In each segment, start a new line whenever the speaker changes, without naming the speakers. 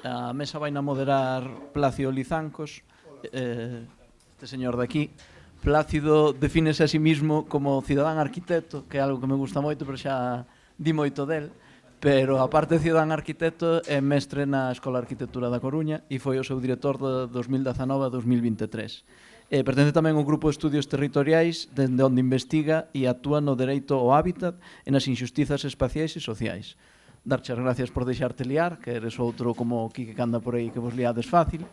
A mesa vai na moderar Plácido Lizancos, este señor de aquí. Plácido defínese a sí mismo como cidadán arquitecto, que é algo que me gusta moito, pero xa di moito del. Pero, aparte de cidadán arquitecto, é mestre na Escola de Arquitectura da Coruña e foi o seu director de 2019 a 2023. Pertence tamén ao grupo de estudios territoriais dende onde investiga e actúa no dereito ao hábitat e nas injustizas espaciais e sociais. Darche as gracias por deixarte liar, que eres outro como o Quique que anda por aí que vos liades fácil.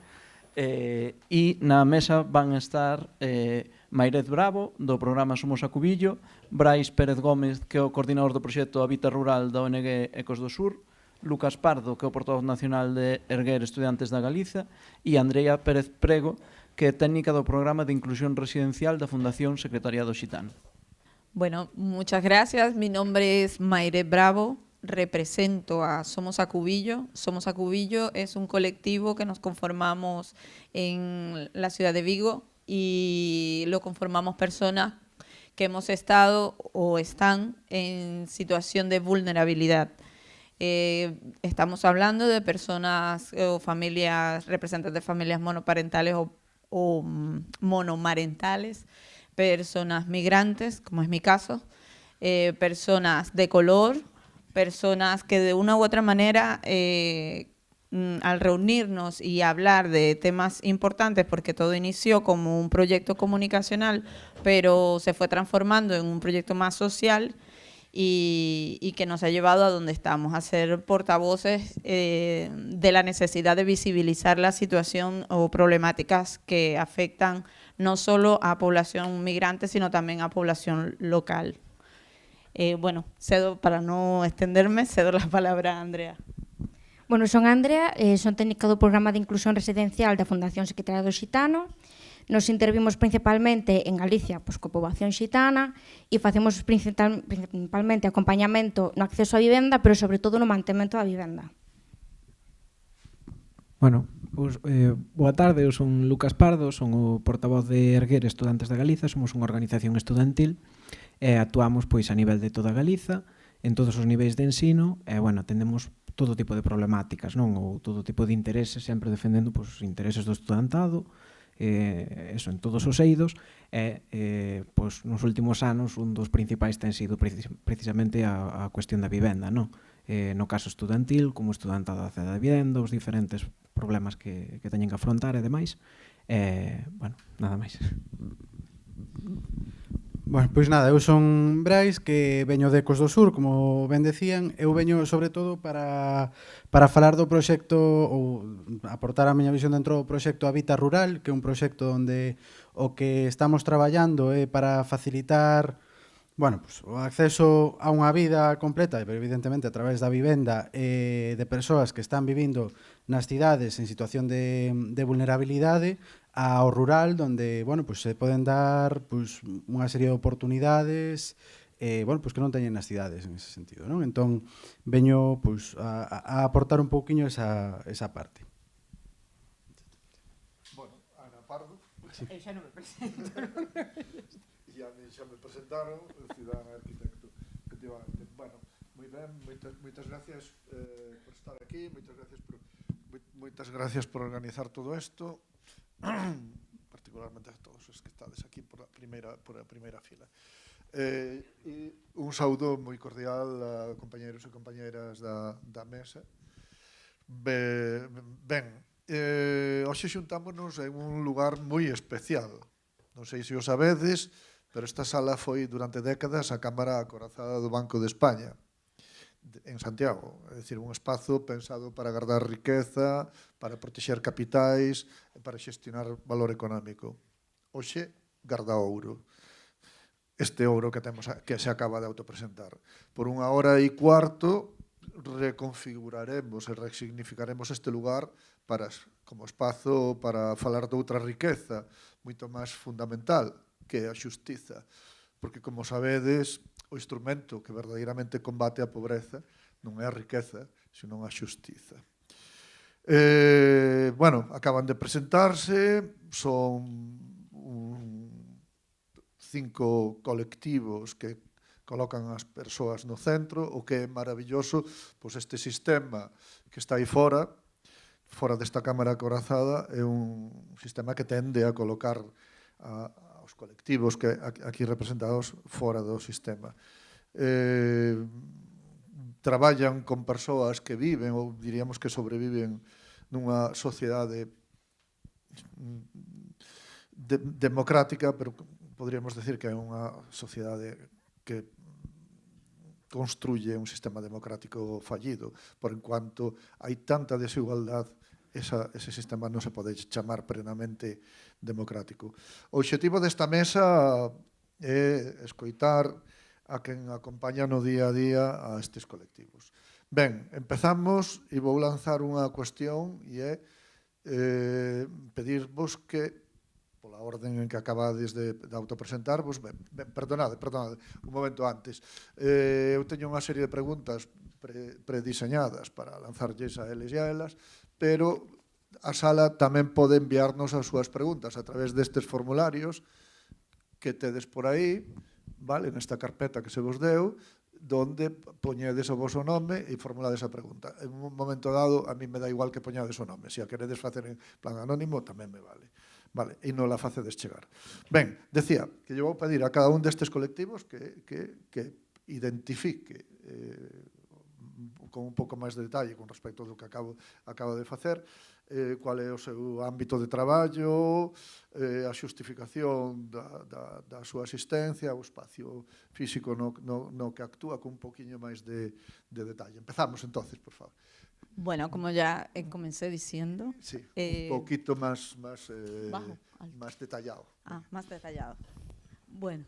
E na mesa van estar Mairez Bravo, do programa Somos a Cubillo, Brais Pérez Gómez, que é o coordinador do proxecto Habita Rural da ONG Ecos do Sur, Lucas Pardo, que é o portavoz nacional de Erguer Estudiantes da Galiza, e Andrea Pérez Prego, que é técnica do programa de inclusión residencial da Fundación Secretariado Xitano.
Bueno, muchas gracias. Mi nombre es Mairez Bravo. Represento a Somos a Cubillo. Somos a Cubillo es un colectivo que nos conformamos en la ciudad de Vigo y lo conformamos personas que hemos estado o están en situación de vulnerabilidad. Estamos hablando de personas o familias, representantes de familias monoparentales o monomarentales, personas migrantes, como es mi caso, personas de color, personas que de una u otra manera, al reunirnos y hablar de temas importantes, porque todo inició como un proyecto comunicacional, pero se fue transformando en un proyecto más social y que nos ha llevado a donde estamos, a ser portavoces de la necesidad de visibilizar la situación o problemáticas que afectan no solo a población migrante, sino también a población local. Bueno, cedo, para no extenderme, cedo la palabra a Andrea.
Bueno, son Andrea, son técnica do programa de inclusión residencial da Fundación Secretariado Xitano. Nos intervimos principalmente en Galicia, pois, coa poboación xitana, e facemos principalmente acompañamento no acceso á vivenda, pero sobre todo no mantemento da vivenda.
Bueno, boa tarde, eu son Lucas Pardo, son o portavoz de Erguer Estudantes da Galiza, somos unha organización estudantil e actuamos pois a nivel de toda Galiza, en todos os niveis de ensino, e, bueno, atendemos todo tipo de problemáticas, non? Ou todo tipo de intereses, sempre defendendo pois, os intereses do estudantado, eso, en todos os eidos, e pois, nos últimos anos un dos principais ten sido precisamente a cuestión da vivenda, non? No caso estudantil, como estudantado da cidade da vivenda, os diferentes problemas que teñen que afrontar e demais. Bueno, nada máis.
Bueno, pois nada, eu son Brais, que veño de Ecos do Sur, como ben decían. Eu veño sobre todo para falar do proxecto ou aportar a miña visión dentro do proxecto Habita Rural, que é un proxecto onde o que estamos traballando é para facilitar, bueno, pues, o acceso a unha vida completa, pero evidentemente a través da vivenda de persoas que están vivindo nas cidades en situación de vulnerabilidade, ao rural, onde, bueno, pues, se poden dar pues, unha serie de oportunidades bueno, pues, que non teñen nas cidades en ese sentido, non? Entón, veño pues, a aportar un pouquiño esa parte.
Bueno, Ana Pardo.
Sí. Eu xa non me presento.
E a mí xa me presentaron, cidadán arquitecto, efectivamente. Bueno, moi ben, moitas gracias por estar aquí, moitas gracias por organizar todo isto, particularmente a todos os que estades aquí por a primeira fila. E un saúdo moi cordial a compañeros e compañeras da mesa. Ben, hoxe xuntámonos en un lugar moi especial. Non sei se o sabedes, pero esta sala foi durante décadas a Cámara Acorazada do Banco de España, en Santiago, é dicir, un espazo pensado para guardar riqueza, para protexer capitais e para xestionar valor económico. Hoxe, garda ouro. Este ouro que temos que se acaba de autopresentar. Por 1 hora e cuarto reconfiguraremos e resignificaremos este lugar como espazo para falar de outra riqueza moito máis fundamental, que é a xustiza. Porque, como sabedes, o instrumento que verdadeiramente combate a pobreza non é a riqueza, senón a xustiza. Bueno, acaban de presentarse, son 5 colectivos que colocan as persoas no centro, o que é maravilloso, pois este sistema que está aí fora, fora desta cámara acorazada é un sistema que tende a colocar aos colectivos que aquí representados fora do sistema. Traballan con persoas que viven ou diríamos que sobreviven nunha sociedade democrática, pero podríamos decir que é unha sociedade que construye un sistema democrático fallido, por enquanto hai tanta desigualdade, ese sistema non se pode chamar plenamente democrático. O obxectivo desta mesa é escoitar a quen acompaña no día a día a estes colectivos. Ben, empezamos e vou lanzar unha cuestión e é pedirvos que pola orden en que acabades de autopresentarvos, perdonade, un momento antes. Eu teño unha serie de preguntas prediseñadas para lanzarlles a eles e a elas, pero a sala tamén pode enviarnos as súas preguntas a través destes formularios que tedes por aí, vale, nesta carpeta que se vos deu, donde poñedes o voso nome e formulades a pregunta. En un momento dado, a mí me dá igual que poñades o nome. Se a queredes facer en plan anónimo, tamén me vale. Vale, e non la facedes chegar. Ben, decía que lle vou pedir a cada un destes colectivos que identifique con un pouco máis de detalle con respecto do que acabo de facer, cual é o seu ámbito de traballo, a xustificación da súa asistencia, o espacio físico no que actúa con un poquinho máis de detalle. Empezamos entonces, por favor.
Bueno, como ya comencé diciendo...
Sí, un poquito más detallado.
Más detallado. Bueno.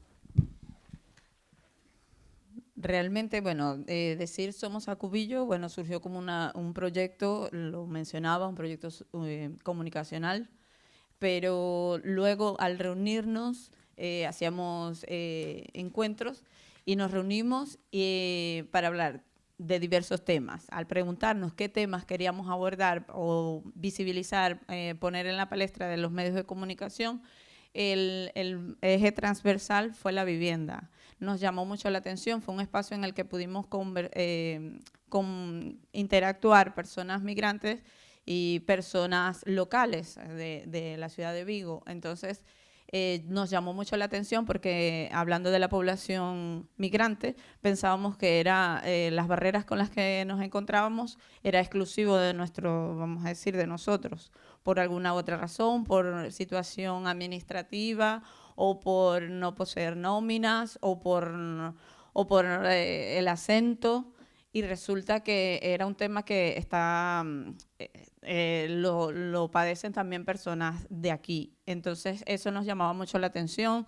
Realmente, bueno, decir Somos Acubillo, bueno, surgió como un proyecto, lo mencionaba, un proyecto comunicacional, pero luego al reunirnos hacíamos encuentros y nos reunimos para hablar de diversos temas. Al preguntarnos qué temas queríamos abordar o visibilizar, poner en la palestra de los medios de comunicación, el eje transversal fue la vivienda. Nos llamó mucho la atención, fue un espacio en el que pudimos interactuar personas migrantes y personas locales de la ciudad de Vigo. Entonces, nos llamó mucho la atención porque hablando de la población migrante, pensábamos que las barreras con las que nos encontrábamos era exclusivo de vamos a decir, de nosotros, por alguna otra razón, por situación administrativa o por no poseer nóminas o por el acento. Y resulta que era un tema que lo padecen también personas de aquí. Entonces, eso nos llamaba mucho la atención.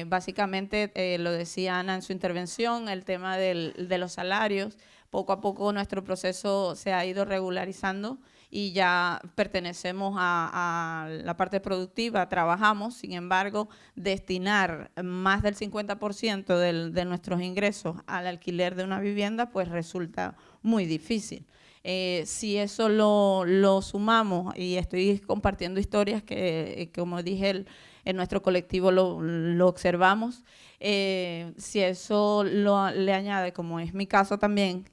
Básicamente, lo decía Ana en su intervención, el tema de los salarios. Poco a poco nuestro proceso se ha ido regularizando y ya pertenecemos a la parte productiva, trabajamos, sin embargo, destinar más del 50% de nuestros ingresos al alquiler de una vivienda, pues resulta muy difícil. Si eso lo sumamos, y estoy compartiendo historias que como dije, en nuestro colectivo lo observamos, si eso le añade, como es mi caso también,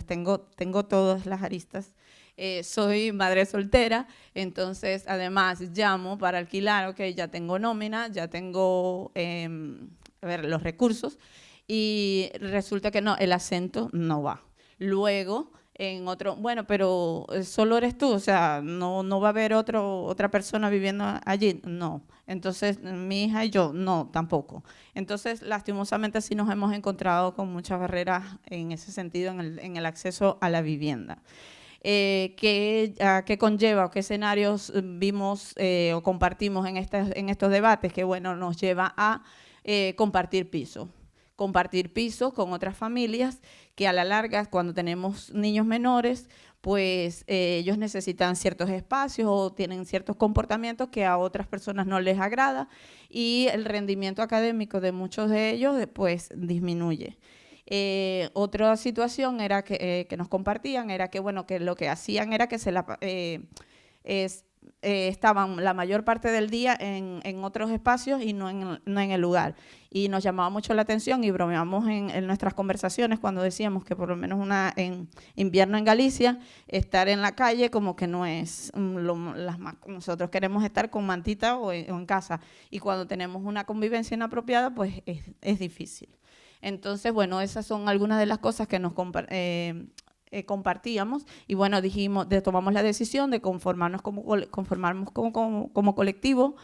tengo todas las aristas, soy madre soltera, entonces además llamo para alquilar, ok, ya tengo nómina, ya tengo los recursos y resulta que no, el acento no va. Luego, en otro, bueno, pero solo eres tú, o sea, no va a haber otra persona viviendo allí, no. Entonces, mi hija y yo, no, tampoco. Entonces, lastimosamente sí nos hemos encontrado con muchas barreras en ese sentido, en el acceso a la vivienda. ¿Qué conlleva o qué escenarios vimos o compartimos en estos debates? Que bueno, nos lleva a compartir piso con otras familias que a la larga, cuando tenemos niños menores, pues ellos necesitan ciertos espacios o tienen ciertos comportamientos que a otras personas no les agrada y el rendimiento académico de muchos de ellos pues disminuye. Otra situación era que nos compartían, era que bueno, que lo que hacían era que estaban la mayor parte del día en otros espacios y no en el lugar. Y nos llamaba mucho la atención y bromeamos en nuestras conversaciones cuando decíamos que por lo menos en invierno en Galicia, estar en la calle como que no es nosotros queremos estar con mantita o en casa. Y cuando tenemos una convivencia inapropiada, pues es difícil. Entonces, bueno, esas son algunas de las cosas que nos compartíamos y bueno, tomamos la decisión de conformarnos como colectivo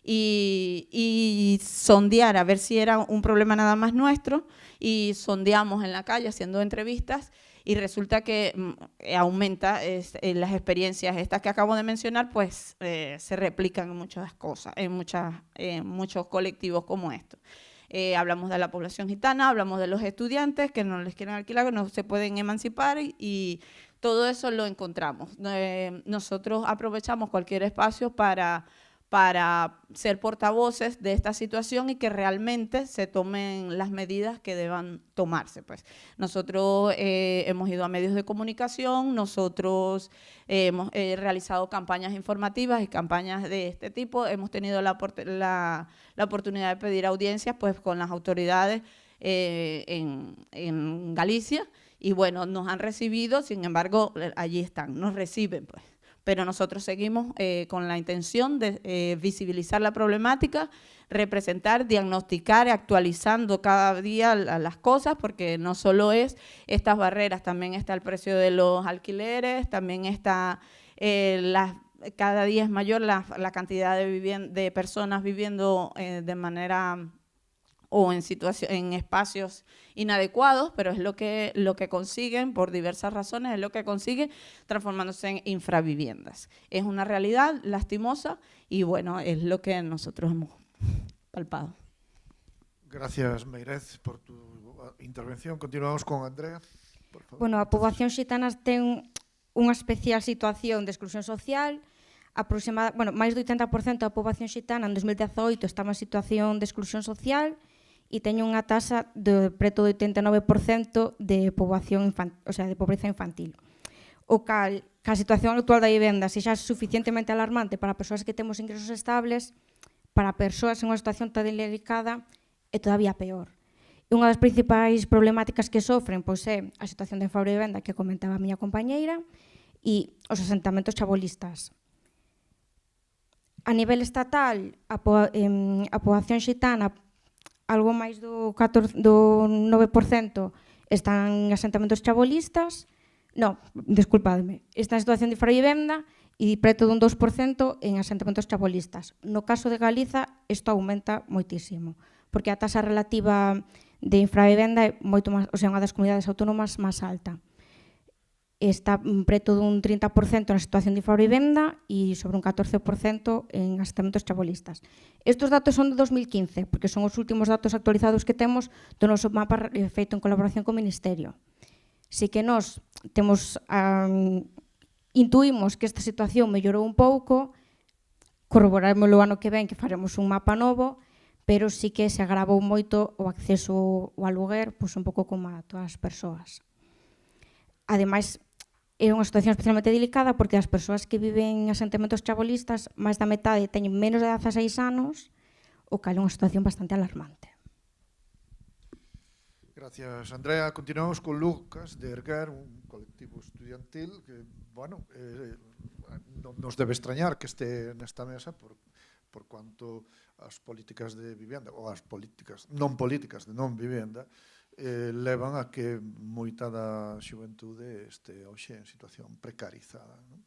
y sondear a ver si era un problema nada más nuestro, y sondeamos en la calle haciendo entrevistas y resulta que aumenta las experiencias estas que acabo de mencionar, pues se replican en muchas cosas, en muchos colectivos como estos. Hablamos de la población gitana, hablamos de los estudiantes que no les quieren alquilar, que no se pueden emancipar y todo eso lo encontramos. Nosotros aprovechamos cualquier espacio para ser portavoces de esta situación y que realmente se tomen las medidas que deban tomarse. Pues. Nosotros hemos ido a medios de comunicación, nosotros hemos realizado campañas informativas y campañas de este tipo, hemos tenido la oportunidad de pedir audiencias pues, con las autoridades en Galicia y bueno, nos han recibido, sin embargo, allí están, nos reciben pues. Pero nosotros seguimos con la intención de visibilizar la problemática, representar, diagnosticar, actualizando cada día las cosas, porque no solo es estas barreras, también está el precio de los alquileres, también está cada día es mayor la cantidad de personas viviendo de manera o en espacios inadecuados, pero es lo que consiguen, por diversas razones, es lo que consiguen transformándose en infraviviendas. Es una realidad lastimosa y bueno, es lo que nosotros hemos palpado.
Gracias, Meirez, por tu intervención. Continuamos con Andrea, por favor.
Bueno, a poboación xitana ten unha especial situación de exclusión social. Máis do 80% da poboación xitana en 2018 está en situación de exclusión social e teño unha taxa de preto do 89% de poboación de pobreza infantil. O cal, a situación actual da vivenda, se xa é suficientemente alarmante para persoas que temos ingresos estables, para persoas en unha situación tan delicada é todavía peor. E unha das principais problemáticas que sofren pois, é a situación de infravivenda que comentaba a miña compañeira e os asentamentos chabolistas. A nivel estatal, a poboación xitana, algo máis do 9% están en asentamentos chabolistas, está en situación de infravivenda e preto dun 2% en asentamentos chabolistas. No caso de Galiza, isto aumenta moitísimo, porque a taxa relativa de infravivenda é moito máis, unha das comunidades autónomas máis alta. Está preto dun 30% na situación de infravivenda e sobre un 14% en asentamentos chabolistas. Estes datos son de 2015, porque son os últimos datos actualizados que temos do noso mapa feito en colaboración co Ministerio. Si que nós intuímos que esta situación mellorou un pouco, corroborarmoslo o ano que ven que faremos un mapa novo, pero sí que se agravou moito o acceso ao aluguer, pois un pouco como a todas as persoas. Ademais, é unha situación especialmente delicada porque as persoas que viven en asentamentos chabolistas, máis da metade teñen menos de 16 anos, o cal é unha situación bastante alarmante.
Gracias, Andrea. Continuamos con Lucas de Erguer, un colectivo estudiantil que, bueno, non nos debe extrañar que este nesta mesa por cuanto as políticas de vivenda ou as políticas non políticas de non vivenda levan a que moita da xuventude este hoxe en situación precarizada, non?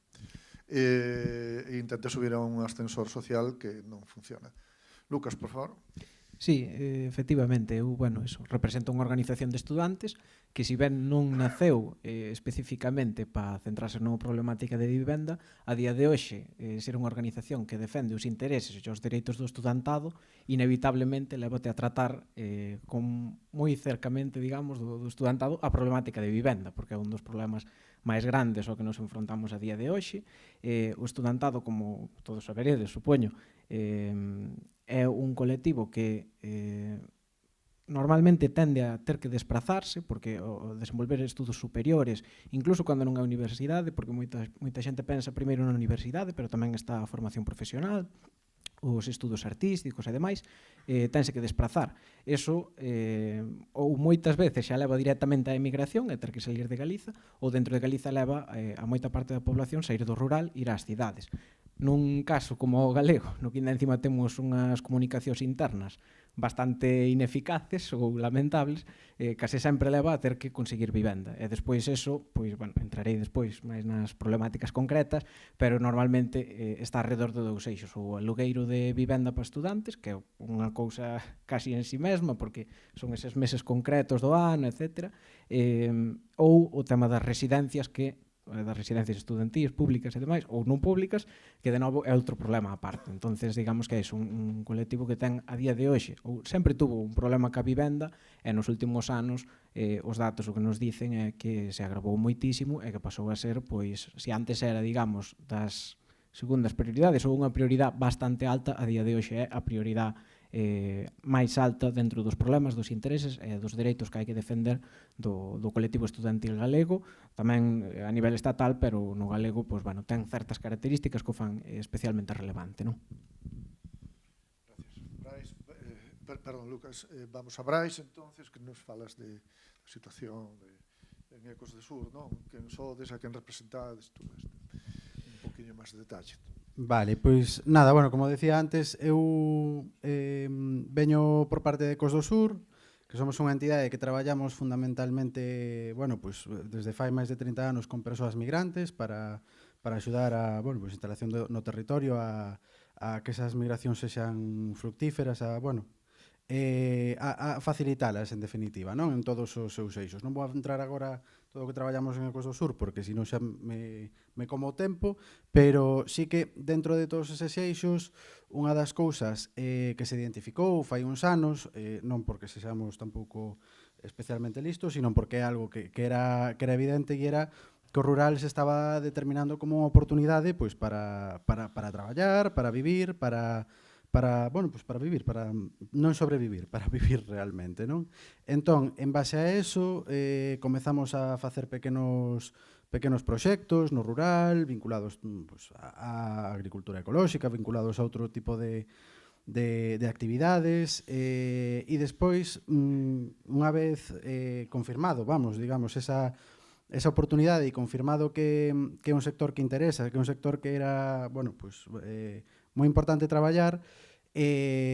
E intente subir a un ascensor social que non funciona. Lucas, por favor.
Sí, efectivamente, eu, represento unha organización de estudantes que, si ben non naceu especificamente para centrarse nunha problemática de vivenda, a día de hoxe, ser unha organización que defende os intereses e os dereitos do estudantado, inevitablemente levote a tratar con moi cercamente, digamos, do estudantado a problemática de vivenda, porque é un dos problemas máis grandes ao que nos enfrontamos a día de hoxe. O estudantado, como todos saberedes, supoño, é un colectivo que normalmente tende a ter que desplazarse, porque o desenvolver estudos superiores, incluso cando non é universidade, porque moita xente pensa primeiro na universidade, pero tamén está a formación profesional, os estudos artísticos e demais, tense que desplazar. Eso, ou moitas veces xa leva directamente á emigración, e ter que salir de Galiza, ou dentro de Galiza leva a moita parte da población sair do rural e ir ás cidades. Nun caso como o galego, no que encima temos unhas comunicacións internas bastante ineficaces ou lamentables, case sempre leva a ter que conseguir vivenda. E despois eso, pois, bueno, entrarei despois máis nas problemáticas concretas, pero normalmente está alrededor de dous eixos, o alugueiro de vivenda para estudantes, que é unha cousa casi en si mesma, porque son eses meses concretos do ano, etc. Ou o tema das residencias, que das residencias estudantíes públicas e demais, ou non públicas, que de novo é outro problema aparte. Entonces, digamos que é un colectivo que ten a día de hoxe, ou sempre tuvo un problema ca vivenda, e nos últimos anos os datos o que nos dicen é que se agravou moitísimo e que pasou a ser, pois, se antes era, digamos, das segundas prioridades ou unha prioridade bastante alta, a día de hoxe é a prioridade máis alta dentro dos problemas, dos intereses e dos dereitos que hai que defender do colectivo estudantil galego, tamén a nivel estatal, pero no galego, pois, bueno, ten certas características que o fan especialmente relevante, non?
Gracias. Brais, perdón, Lucas, vamos a Brais, entonces, que nos falas de situación en Ecos de Sur, non? Quen sodes, a quen representades, todo isto. Un poquinho máis de detalle.
Vale, pois nada, bueno, como decía antes, eu veño por parte de Ecos do Sur, que somos unha entidade que traballamos fundamentalmente, bueno, pois desde fai máis de 30 anos con persoas migrantes para axudar a, bueno, pois instalación no territorio a que esas migracións sexan fructíferas, a facilitalas, en definitiva, non? En todos os seus eixos. Non vou entrar agora todo o que traballamos en Ecos do Sur, porque senón xa me como o tempo, pero sí que dentro de todos eses eixos, unha das cousas que se identificou fai uns anos, non porque sexamos tampouco especialmente listos, sino porque é algo que era evidente e era que o rural se estaba determinando como unha oportunidade pois para traballar, para vivir, para vivir, para non sobrevivir, para vivir realmente, non? Entón, en base a eso, comezamos a facer pequenos proxectos no rural, vinculados pues, a agricultura ecolóxica, vinculados a outro tipo de actividades, e despois, unha vez confirmado, digamos, esa oportunidade e confirmado que é un sector que interesa, que é un sector que era, bueno, pues, moi importante traballar,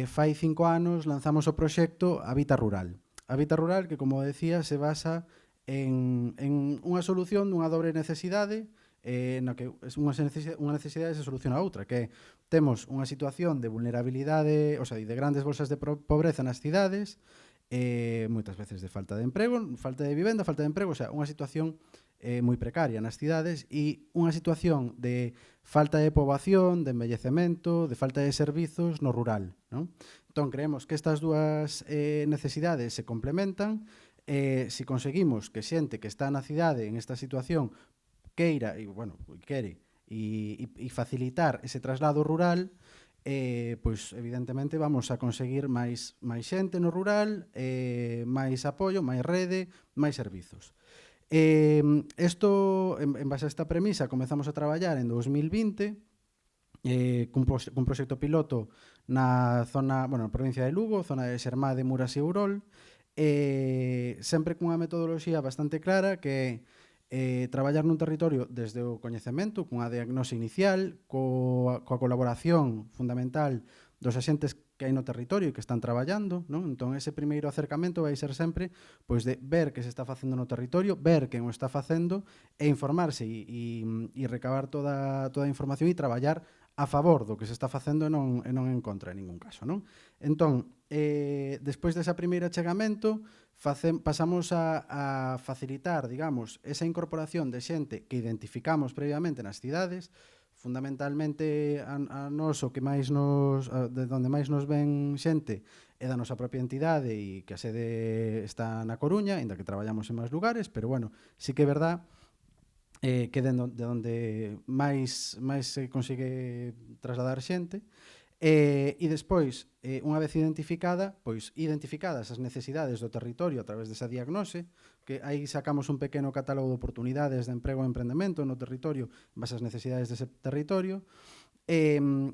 fai 5 anos lanzamos o proxecto Habita Rural. Habita Rural que, como decía, se basa en unha solución dunha dobre necesidade, na que unha necesidade se soluciona a outra, que temos unha situación de vulnerabilidade, o sea, de grandes bolsas de pobreza nas cidades, moitas veces de falta de emprego, falta de vivenda, falta de emprego, o sea, unha situación moi precaria nas cidades e unha situación de falta de poboación, de envellecemento, de falta de servizos no rural, non? Entón, creemos que estas dúas necesidades se complementan. Se conseguimos que xente que está na cidade en esta situación queira, e, bueno, quere, e facilitar ese traslado rural, pois evidentemente vamos a conseguir máis xente no rural, máis apoio, máis rede, máis servizos. Isto, en base a esta premisa, comezamos a traballar en 2020 cun proxecto piloto na zona, bueno, na provincia de Lugo, zona de Sermá de Muras e Ourol, sempre cunha metodoloxía bastante clara que traballar nun territorio desde o coñecemento, cunha diagnose inicial, coa colaboración fundamental dos axentes que hai no territorio e que están traballando, non? Entón, ese primeiro acercamento vai ser sempre pois de ver que se está facendo no territorio, ver quen o está facendo e informarse e recabar toda a información e traballar a favor do que se está facendo e non en contra en ningún caso, non? Entón, despois desa primeira achegamento, pasamos a facilitar, digamos, esa incorporación de xente que identificamos previamente nas cidades, fundamentalmente a nos o que máis de onde máis nos ven xente é da nosa propia entidade e que a sede está na Coruña, ainda que traballamos en máis lugares, pero bueno, sí que é verdad que de onde máis se consigue trasladar xente. E despois, unha vez identificada, pois identificadas as necesidades do territorio a través desa diagnose, que aí sacamos un pequeno catálogo de oportunidades de emprego e emprendemento no territorio en base ás necesidades dese territorio,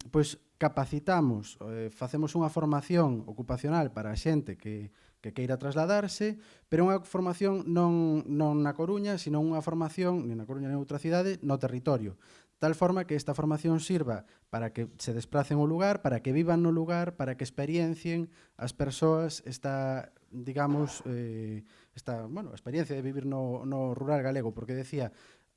pois capacitamos, facemos unha formación ocupacional para a xente que queira trasladarse, pero unha formación non na Coruña, sino unha formación, nin na Coruña nin outra cidade, no territorio. Tal forma que esta formación sirva para que se desplacen ao lugar, para que vivan no lugar, para que experiencien as persoas esta, digamos, esta, bueno, experiencia de vivir no rural galego, porque decía,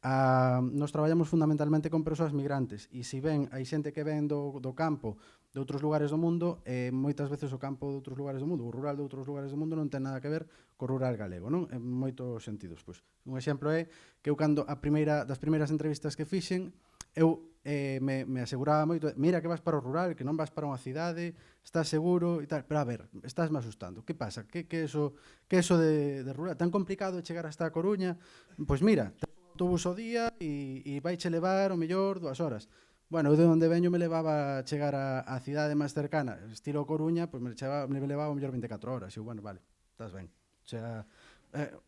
nos traballamos fundamentalmente con persoas migrantes e se ven, hai xente que ven do campo de outros lugares do mundo, moitas veces o campo de outros lugares do mundo, o rural de outros lugares do mundo non ten nada que ver co rural galego, non? En moitos sentidos, pois. Un exemplo é que eu cando das primeiras entrevistas que fixen, eu me aseguraba moito, mira que vas para o rural, que non vas para unha cidade, estás seguro e tal, pero a ver, estás me asustando. Que pasa? Que eso de rural? Tan complicado de chegar hasta a Coruña? Pois mira, autobús ao día e vaiche levar o mellor 2 horas. Bueno, eu de onde veño me levaba a chegar á cidade máis cercana, estilo Coruña, pois me levaba o mellor 24 horas. E eu, bueno, vale, estás ben. O sea,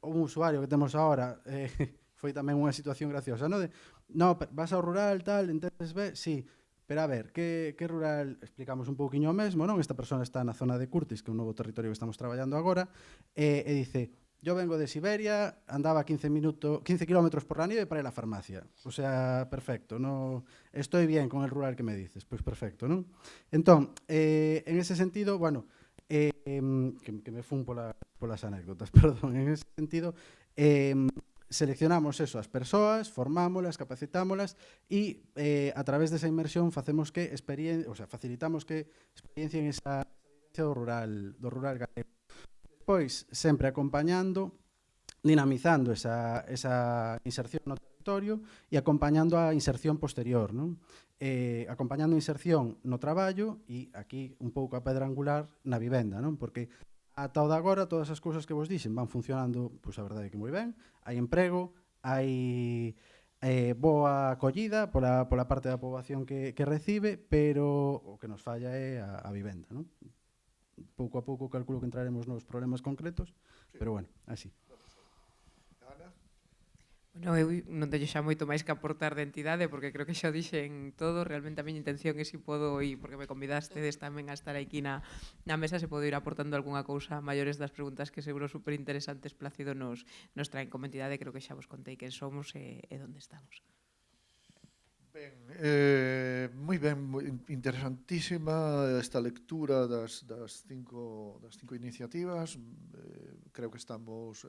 un usuario que temos agora foi tamén unha situación graciosa, non? Vas ao rural, tal, entonces sí, pero a ver, que rural, explicamos un pouquiño o mesmo, non? Esta persona está na zona de Curtis, que é un novo territorio que estamos traballando agora, e dice, yo vengo de Siberia, andaba 15 kilómetros por la nieve para ir a la farmacia. O sea, perfecto, no estoy bien con el rural que me dices. Pois perfecto, non? Entón, en ese sentido, bueno, que me fun polas anécdotas, perdón, en ese sentido, seleccionamos eso, as persoas, formámolas, capacitámolas e a través desa inmersión facemos que facilitamos que experiencien esa do rural galego. Pois, sempre acompañando, dinamizando esa inserción no territorio e acompañando a inserción posterior, non? Acompañando a inserción no traballo e aquí un pouco a pedra angular na vivenda, non? Porque ata o de agora todas as cousas que vos dixen van funcionando, pois a verdade é que moi ben, hai emprego, hai boa acollida pola parte da poboación que recibe, pero o que nos falla é a vivenda, non? Pouco a pouco calculo que entraremos nos problemas concretos, pero bueno, así.
Ana?
Bueno, eu non teño xa moito máis que aportar de entidade, porque creo que xa dixen todo. Realmente a miña intención é se podo, e porque me convidastedes tamén a estar aquí na mesa, se podo ir aportando algunha cousa maiores das preguntas que seguro super interesantes Plácido nos traen como entidade. Creo que xa vos contei quen somos e onde estamos.
Ben, moi ben, interesantísima esta lectura das cinco iniciativas. Creo que estamos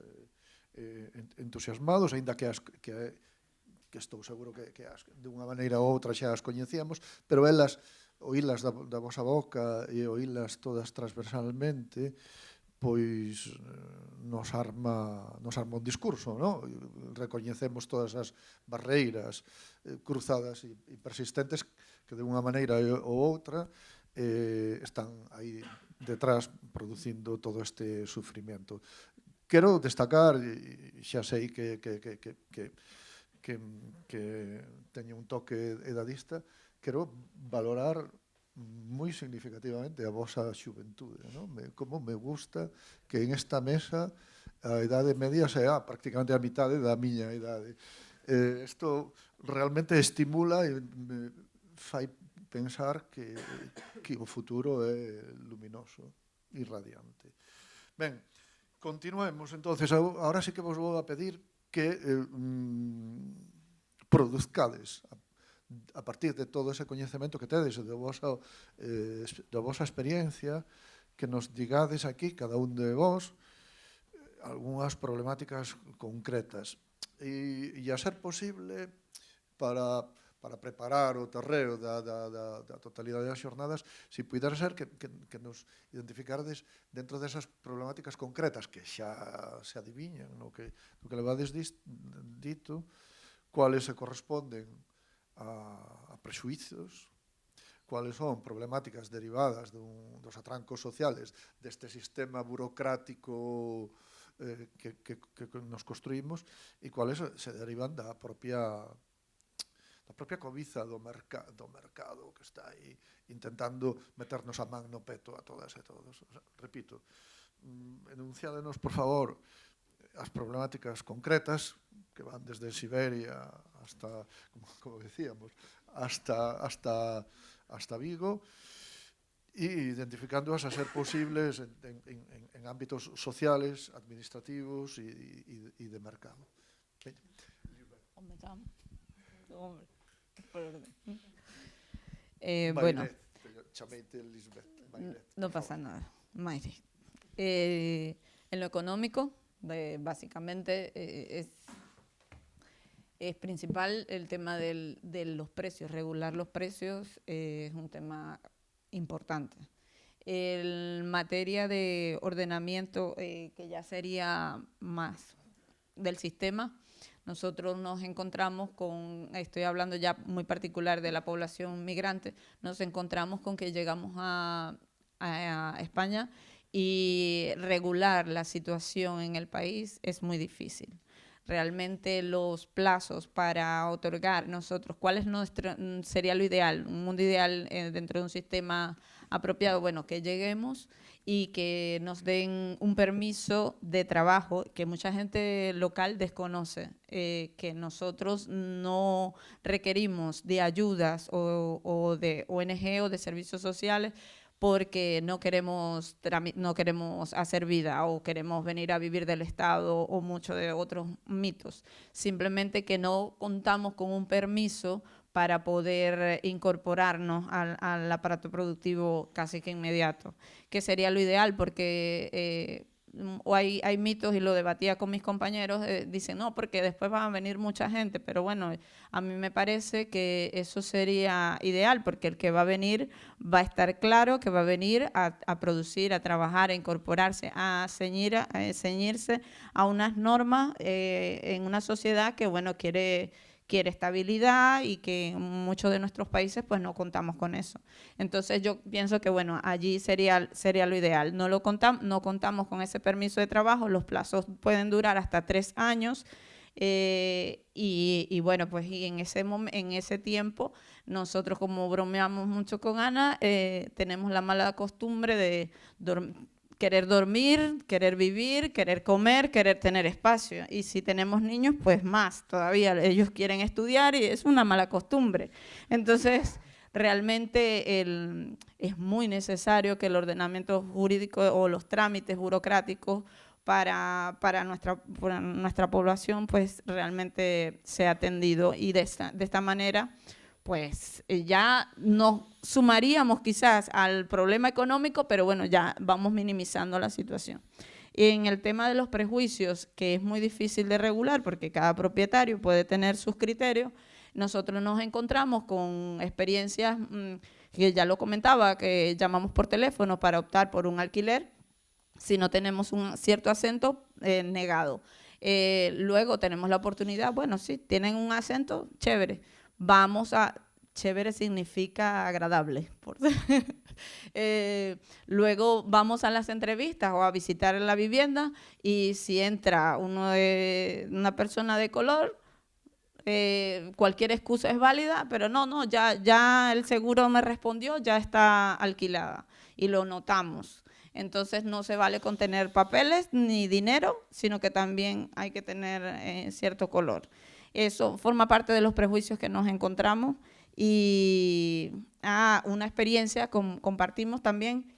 entusiasmados, aínda que estou seguro que de unha maneira ou outra xa as coñecíamos, pero elas, oílas da vosa boca e oílas todas transversalmente, pois nos arma un discurso, non? Recoñecemos todas as barreiras cruzadas e persistentes que de unha maneira ou outra están aí detrás producindo todo este sufrimento. Quero destacar, e xa sei que teño un toque edadista, quero valorar moi significativamente a vosa xuventude, non? Como me gusta que en esta mesa a idade media sea prácticamente a mitade da miña idade. Isto realmente estimula e me fai pensar que o futuro é luminoso e radiante. Ben, continuemos, entonces, ahora sí que vos vou a pedir que produzcades a partir de todo ese coñecemento que tedes da vosa experiencia, que nos digades aquí, cada un de vos, algunhas problemáticas concretas. E a ser posible, para preparar o terreo da totalidade das xornadas, se pudera ser que nos identificardes dentro desas problemáticas concretas que xa se adiviñan no que levades dito, cuáles se corresponden a prexuizos, cuáles son problemáticas derivadas dos atrancos sociales deste sistema burocrático que nos construímos e cuáles se derivan da propia propia cobiza do mercado que está aí intentando meternos a man no peto a todas e todos. O sea, repito, enunciádenos, por favor, as problemáticas concretas que van desde Siberia hasta, como decíamos, hasta Vigo, e identificándoas a ser posibles en ámbitos sociales, administrativos e de mercado.
Bueno,
Chameite Lisbeth.
no pasa nada, Mayre. En lo económico, básicamente es principal el tema de los precios. Regular los precios es un tema importante. En materia de ordenamiento, que ya sería más del sistema, nosotros nos encontramos con, estoy hablando ya muy particular de la población migrante, nos encontramos con que llegamos a España y regular la situación en el país es muy difícil. Realmente los plazos para otorgar nosotros, ¿cuál es sería lo ideal? Un mundo ideal dentro de un sistema apropiado, bueno, que lleguemos y que nos den un permiso de trabajo que mucha gente local desconoce, que nosotros no requerimos de ayudas o de ONG o de servicios sociales porque no queremos hacer vida o queremos venir a vivir del Estado o muchos de otros mitos. Simplemente que no contamos con un permiso para poder incorporarnos al aparato productivo casi que inmediato, que sería lo ideal porque hay mitos, y lo debatía con mis compañeros, dicen no, porque después va a venir mucha gente, pero bueno, a mí me parece que eso sería ideal, porque el que va a venir va a estar claro que va a venir a producir, a trabajar, a incorporarse, a ceñirse a unas normas en una sociedad que, bueno, quiere estabilidad y que en muchos de nuestros países pues no contamos con eso. Entonces yo pienso que bueno, allí sería lo ideal. No contamos con ese permiso de trabajo, los plazos pueden durar hasta 3 años y bueno, pues y en ese tiempo nosotros, como bromeamos mucho con Ana, tenemos la mala costumbre de querer dormir, querer vivir, querer comer, querer tener espacio. Y si tenemos niños, pues más todavía. Ellos quieren estudiar y es una mala costumbre. Entonces, realmente es muy necesario que el ordenamiento jurídico o los trámites burocráticos para nuestra población pues realmente sea atendido. Y de esta manera pues ya nos sumaríamos quizás al problema económico, pero bueno, ya vamos minimizando la situación. Y en el tema de los prejuicios, que es muy difícil de regular porque cada propietario puede tener sus criterios, nosotros nos encontramos con experiencias que ya lo comentaba, que llamamos por teléfono para optar por un alquiler, si no tenemos un cierto acento, negado. Luego tenemos la oportunidad, bueno, sí, tienen un acento, chévere. Chévere significa agradable. Luego vamos a las entrevistas o a visitar la vivienda y si entra una persona de color, cualquier excusa es válida, pero no, ya el seguro me respondió, ya está alquilada y lo notamos. Entonces no se vale con tener papeles ni dinero, sino que también hay que tener cierto color. Eso forma parte de los prejuicios que nos encontramos y una experiencia compartimos también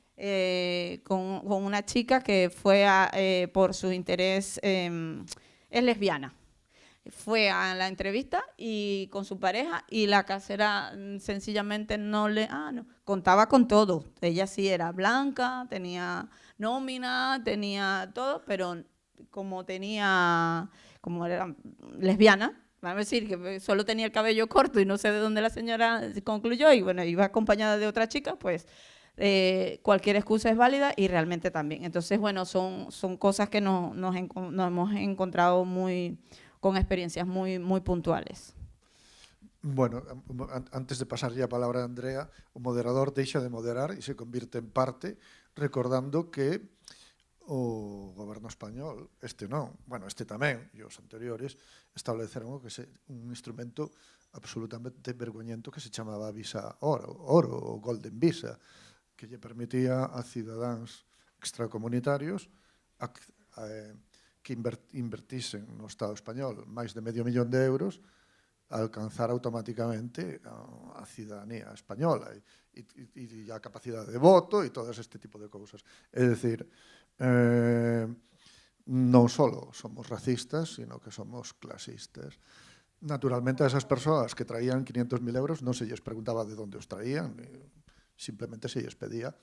con una chica que fue por su interés, es lesbiana. Fue a la entrevista y con su pareja y la casera sencillamente no contaba con todo. Ella sí era blanca, tenía nómina, tenía todo, pero como era lesbiana, vamos a decir que solo tenía el cabello corto y no sé de dónde la señora concluyó y bueno, iba acompañada de otra chica, pues cualquier excusa es válida y realmente también. Entonces, bueno, son cosas que nos hemos encontrado con experiencias muy puntuales.
Bueno, antes de pasar ya a palabra a Andrea, o moderador deixa de moderar e se convirte en parte, recordando que o goberno español, este non, bueno, este tamén, e os anteriores, estableceron un instrumento absolutamente vergoñento que se chamaba Visa Oro, o Golden Visa, que lle permitía a cidadáns extracomunitarios que invertisen no Estado español máis de €500,000 a alcanzar automáticamente a cidadanía española e a capacidade de voto e todo este tipo de cousas. É dicir, non só somos racistas, sino que somos clasistas. Naturalmente, a esas persoas que traían €500,000 non se lles preguntaba de onde os traían, simplemente se lles pedía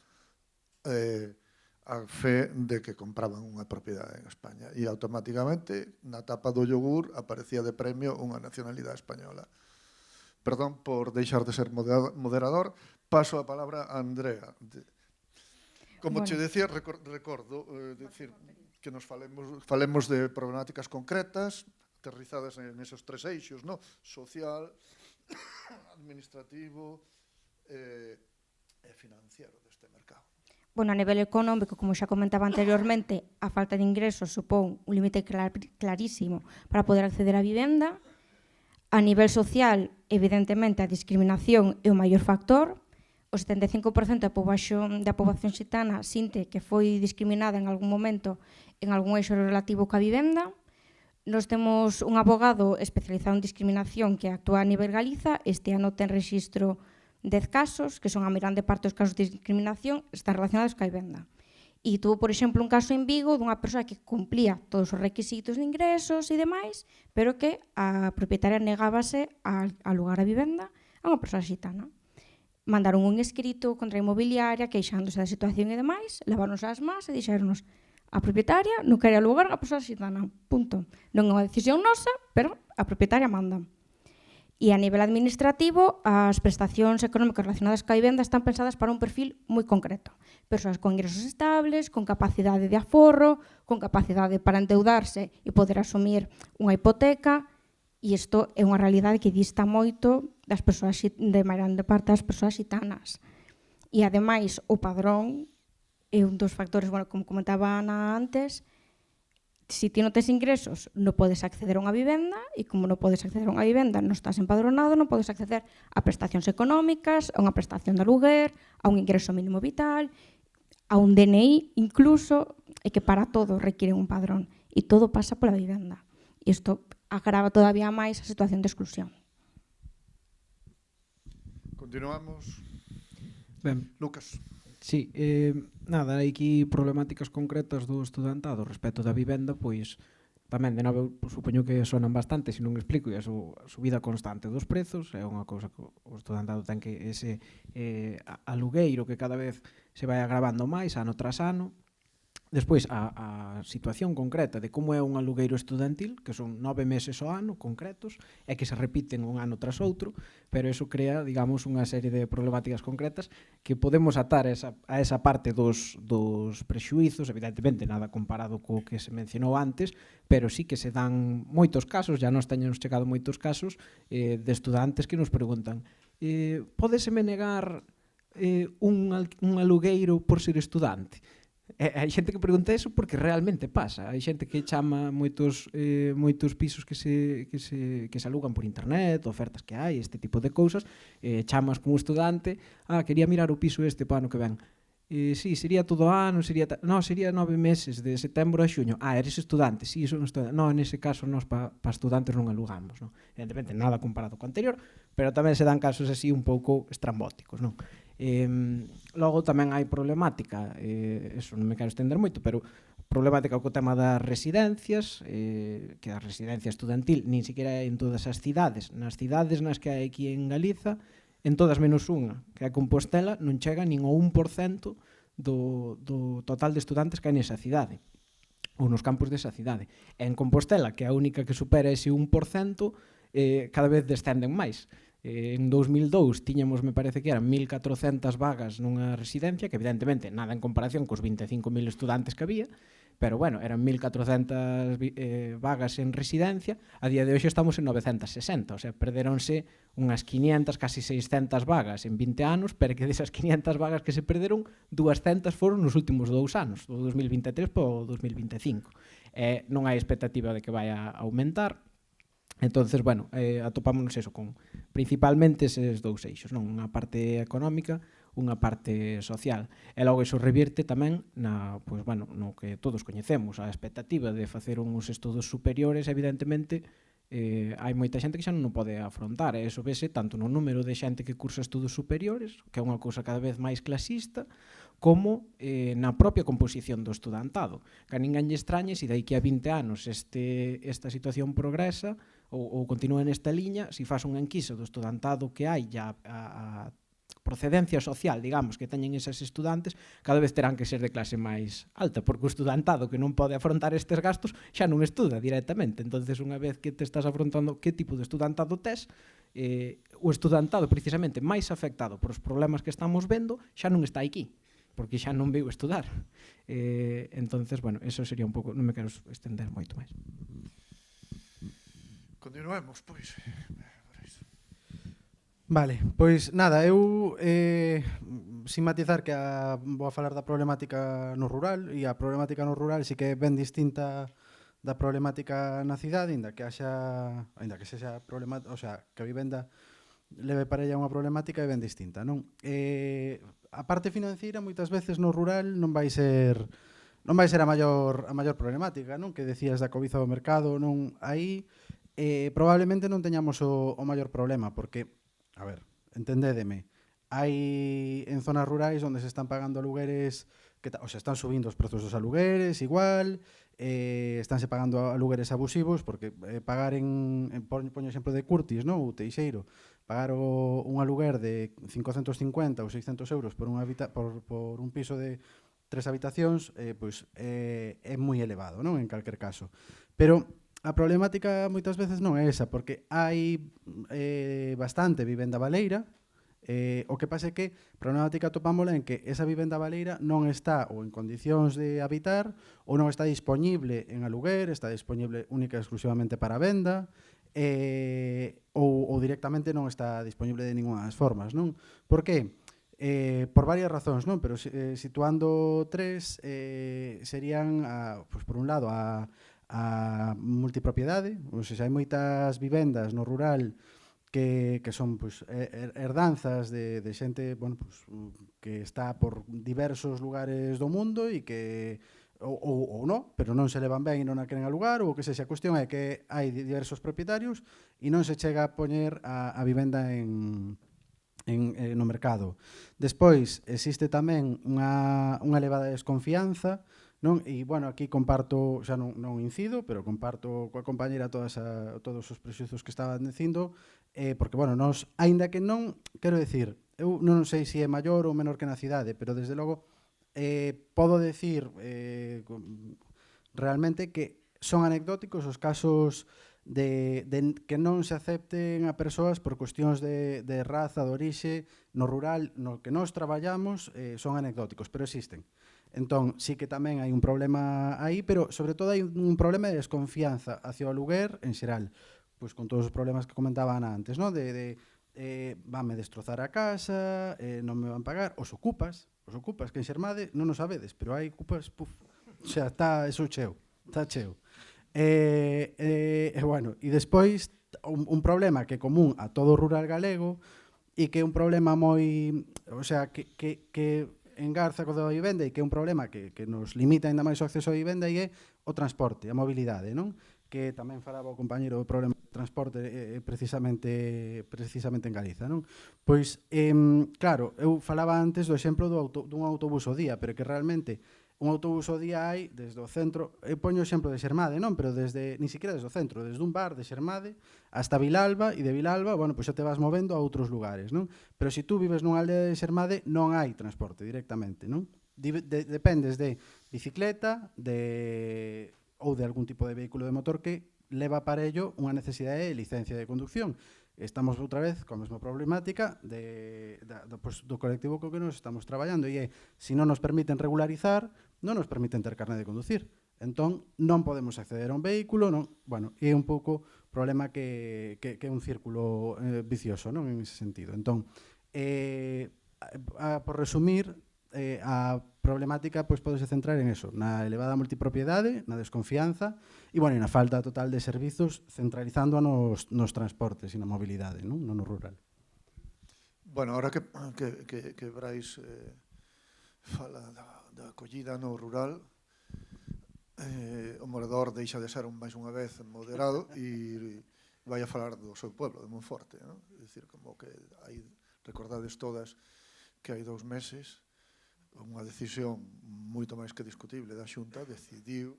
a fe de que compraban unha propiedade en España e automáticamente na tapa do yogur aparecía de premio unha nacionalidade española. Perdón por deixar de ser moderador, paso a palabra a Andrea. Como che decía, recordo decir que nos falemos de problemáticas concretas aterrizadas en esos tres eixos, no? Social, administrativo e financiero deste mercado.
Bueno, a nivel económico, como xa comentaba anteriormente, a falta de ingresos supón un límite clarísimo para poder acceder á vivenda. A nivel social, evidentemente, a discriminación é o maior factor. O 75% da poboación xitana sinte que foi discriminada en algún momento en algún eixo relativo ca vivenda. Nos temos un abogado especializado en discriminación que actúa a nivel Galiza. Este ano ten rexistro 10 casos, que son a grande parte dos casos de discriminación, están relacionados ca vivenda. E tuvo, por exemplo, un caso en Vigo dunha persoa que cumplía todos os requisitos de ingresos e demais, pero que a propietaria negábase a alugar a vivenda a unha persoa xitana. Mandaron un escrito contra a inmobiliaria queixándose da situación e demais, leváronos ás más e dixéronos a propietaria non quere alugar a persoa xitana, punto. Non é unha decisión nosa, pero a propietaria manda. E a nivel administrativo, as prestacións económicas relacionadas coa vivenda están pensadas para un perfil moi concreto. Persoas con ingresos estables, con capacidade de aforro, con capacidade para endeudarse e poder asumir unha hipoteca, e isto é unha realidade que dista moito das persoas de grande parte das persoas xitanas. E ademais, o padrón é un dos factores, bueno, como comentaba Ana antes, si ti non tes ingresos, non podes acceder a unha vivenda, e como non podes acceder a unha vivenda, non estás empadronado, non podes acceder a prestacións económicas, a unha prestación de aluguer, a un ingreso mínimo vital, a un DNI, incluso, e que para todo requiere un padrón. E todo pasa pola vivenda. E isto agrava todavía máis a situación de exclusión.
Continuamos.
Ben,
Lucas.
sí, nada, hai aquí problemáticas concretas do estudantado respecto da vivenda, pois tamén, de novo, supoño que sonan bastante, se non explico, e a subida constante dos prezos é unha cousa que o estudantado ten que ese alugueiro que cada vez se vai agravando máis ano tras ano. Despois, a situación concreta de como é un alugueiro estudantil, que son 9 meses ao ano concretos, e que se repiten un ano tras outro, pero eso crea, digamos, unha serie de problemáticas concretas que podemos atar a esa parte dos prexuizos, evidentemente nada comparado co que se mencionou antes, pero sí que se dan moitos casos, já nos teñen chegado moitos casos de estudantes que nos preguntan pódeseme negar un alugueiro por ser estudante? Hai xente que pregunta eso porque realmente pasa. Hai xente que chama moitos pisos que se alugan por internet, ofertas que hai, este tipo de cousas, chamas como estudante, quería mirar o piso este para ano que ven. Sí, sería todo ano, sería 9 meses, de setembro a xuño. Eres estudante? Sí, son estudante. No, nese caso nós para estudantes non alugamos, non? Evidentemente, nada comparado co anterior, pero tamén se dan casos así un pouco estrambóticos, non? Logo tamén hai problemática, eso non me quero estender moito, pero problemática co tema das residencias, que a residencia estudantil nin siquiera en todas as cidades. Nas cidades nas que hai aquí en Galiza, en todas menos unha, que é Compostela, non chega nin ao 1% do total de estudantes que hai nesa cidade, ou nos campos desa cidade. En Compostela, que é a única que supera ese 1%, cada vez descenden máis. En 2002 tiñamos, me parece que eran 1.400 vagas nunha residencia, que evidentemente nada en comparación cos 25.000 estudantes que había, pero bueno, eran 1.400 vagas en residencia, a día de hoxe estamos en 960, o sea, perderonse unhas 500, casi 600 vagas en 20 anos, pero que desas 500 vagas que se perderon, 200 foron nos últimos 2 anos, do 2023 para o 2025. Non hai expectativa de que vai a aumentar. Entonces, bueno, atopámonos eso con principalmente eses dous eixos, non? Unha parte económica, unha parte social. E logo iso revierte tamén pois, bueno, no que todos coñecemos, a expectativa de facer uns estudos superiores, evidentemente, hai moita xente que xa non o pode afrontar, e iso vese tanto no número de xente que cursa estudos superiores, que é unha cousa cada vez máis clasista, como na propia composición do estudantado. Que a ninguén lle extrañe se daqui a 20 anos esta situación progresa ou continúa nesta liña, se faz un enquisa do estudantado que hai ya a procedencia social, digamos, que teñen eses estudantes, cada vez terán que ser de clase máis alta, porque o estudantado que non pode afrontar estes gastos xa non estuda directamente. Entonces, unha vez que te estás afrontando que tipo de estudantado tes, o estudantado precisamente máis afectado por os problemas que estamos vendo xa non está aquí, porque xa non veu estudar. Entonces, bueno, eso sería un pouco, non me quero estender moito máis.
Continuemos, pois.
Vale, pois nada, eu sin matizar que vou a falar da problemática no rural, e a problemática no rural sí que é ben distinta da problemática na cidade, aínda que sexa problemática, o sea, que a vivenda leve para ella unha problemática é ben distinta, non? A parte financeira moitas veces no rural non vai ser a maior problemática, non? Que decías da cobiza do mercado, non? Aí probablemente non teñamos o maior problema, porque, a ver, entendédeme, hai en zonas rurais onde se están pagando alugueres, o sea, están subindo os prezos dos alugueres igual, estánse pagando alugueres abusivos, porque pagar poño exemplo de Curtis, non? Ou Teixeiro, pagar un aluguer de 550 ou 600 euros por un piso de 3 habitacións, pois é moi elevado, non? En calquer caso. Pero a problemática moitas veces non é esa, porque hai bastante vivenda baleira. O que pasa é que a problemática topámola en que esa vivenda baleira non está ou en condicións de habitar ou non está disponible en aluguer, está disponible única e exclusivamente para venda, ou directamente non está disponible de ninguna das formas, non? Por que? Por varias razóns, non? Pero situando tres, serían, pues, por un lado, a multipropiedade, ou seja, hai moitas vivendas no rural que son, pues, herdanzas de xente, bueno, pues, que está por diversos lugares do mundo e que ou non, pero non se levan ben e non a queren alugar, ou que sexa, a cuestión é que hai diversos propietarios e non se chega a poñer a vivenda no mercado. Despois, existe tamén unha elevada desconfianza, non? E, bueno, aquí comparto, xa non incido, pero comparto coa compañera todos os prexuizos que estaban dicindo, porque, bueno, nos, aínda que non, quero decir, eu non sei se é maior ou menor que na cidade, pero, desde logo, podo decir realmente que son anecdóticos os casos de que non se acepten a persoas por cuestións de raza, de orixe, no rural, no que nós traballamos, son anecdóticos, pero existen. Entón, sí que tamén hai un problema aí, pero sobre todo hai un problema de desconfianza hacia o aluguer en xeral, pois con todos os problemas que comentaban antes, non? Vanme destrozar a casa, non me van pagar, os ocupas, que en Xermade non o sabedes, pero hai ocupas, puf, o sea, está cheo. Bueno, e despois un problema que é común a todo o rural galego e que é un problema moi, o sea, que engarza co da vivenda e que é un problema que nos limita ainda máis o acceso á vivenda e é o transporte, a mobilidade, non? Que tamén falaba o compañero do problema de transporte precisamente en Galiza, non? Pois, claro, eu falaba antes do exemplo dun autobús ao día, pero que realmente un autobús ao día hai desde o centro, eu poño o exemplo de Xermade, non? Pero ni siquiera desde o centro, desde un bar de Xermade hasta Vilalba, e de Vilalba, bueno, pois xa te vas movendo a outros lugares, non? Pero se tú vives nunha aldea de Xermade, non hai transporte directamente, non? Dependes de bicicleta, ou de algún tipo de vehículo de motor que leva para ello unha necesidade de licencia de conducción. Estamos outra vez con a mesma problemática do colectivo co que nos estamos traballando, e se non nos permiten regularizar, non nos permiten ter carné de conducir. Entón, non podemos acceder a un vehículo, non, bueno, é un pouco problema que é un círculo vicioso, non, en ese sentido. Entón, por resumir, a problemática pois podese centrar en eso, na elevada multipropiedade, na desconfianza e, bueno, na falta total de servizos, centralizando nos transportes e na mobilidade, non, no rural.
Bueno, ahora que Brais fala da acollida no rural, o morador deixa de ser máis unha vez moderado e vai a falar do seu pueblo, de Monforte, non? É dicir, como que hai, recordades todas que hai 2 meses unha decisión moito máis que discutible da Xunta decidiu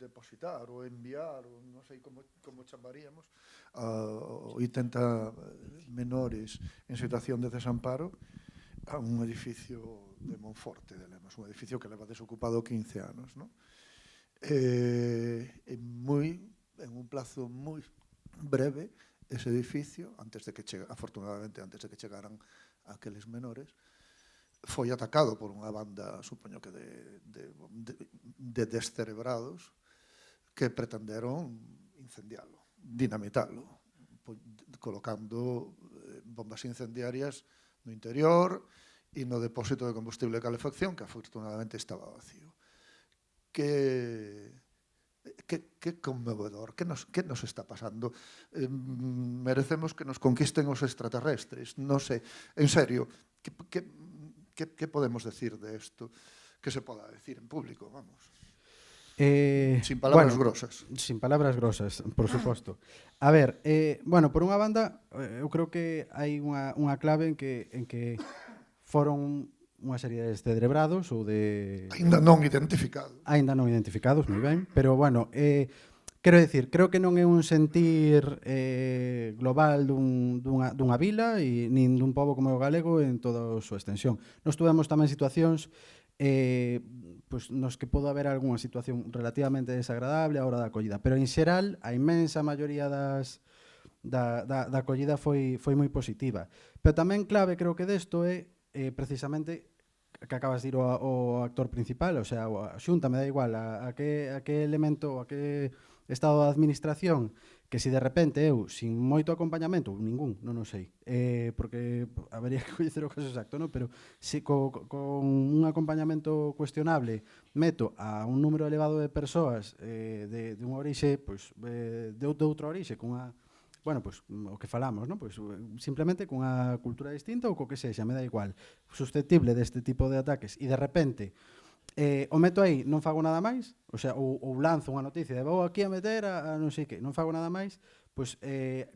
depositar ou enviar, ou non sei como chamaríamos, a 80 menores en situación de desamparo a un edificio de Monforte de Lemos, un edificio que leva desocupado 15 anos, non? En un plazo moi breve, ese edificio, afortunadamente antes de que chegaran aqueles menores, foi atacado por unha banda, supoño que de descerebrados que pretenderon incendialo, dinamitalo, colocando bombas incendiarias no interior e no depósito de combustible de calefacción, que afortunadamente estaba vacío. Que conmovedor, que nos está pasando? Merecemos que nos conquisten os extraterrestres, non sei, en serio, que podemos decir de isto que se poda decir en público, vamos? Sin palabras grosas.
Sin palabras grosas, por suposto. A ver, bueno, por unha banda, eu creo que hai unha clave en que foron unha serie de descerebrados ou de...
Ainda non identificados.
Ainda non identificados, moi ben, pero bueno, quero decir, creo que non é un sentir global dunha vila e nin dun pobo como o galego en toda a súa extensión. Nos tuvemos tamén situacións pois nos que pode haber algunha situación relativamente desagradable a hora da acollida, pero en xeral a inmensa maioría da acollida foi moi positiva. Pero tamén clave creo que desto é precisamente que acabas de ir o actor principal, o sea, a Xunta, me dá igual, a que elemento, a que estado da administración, que se de repente eu, sin moito acompañamento, ningún, non o sei, porque habería que coñecer o caso exacto, non? Pero se con un acompañamento cuestionable meto a un número elevado de persoas de unha orixe, pois, de outra orixe, con unha... Bueno, pois, o que falamos, non? Pois, simplemente cunha cultura distinta ou co que sexa, me dá igual, susceptible deste tipo de ataques, e de repente o meto aí, non fago nada máis, o sea, ou lanzo unha noticia de vou aquí a meter a non sei que, non fago nada máis, pois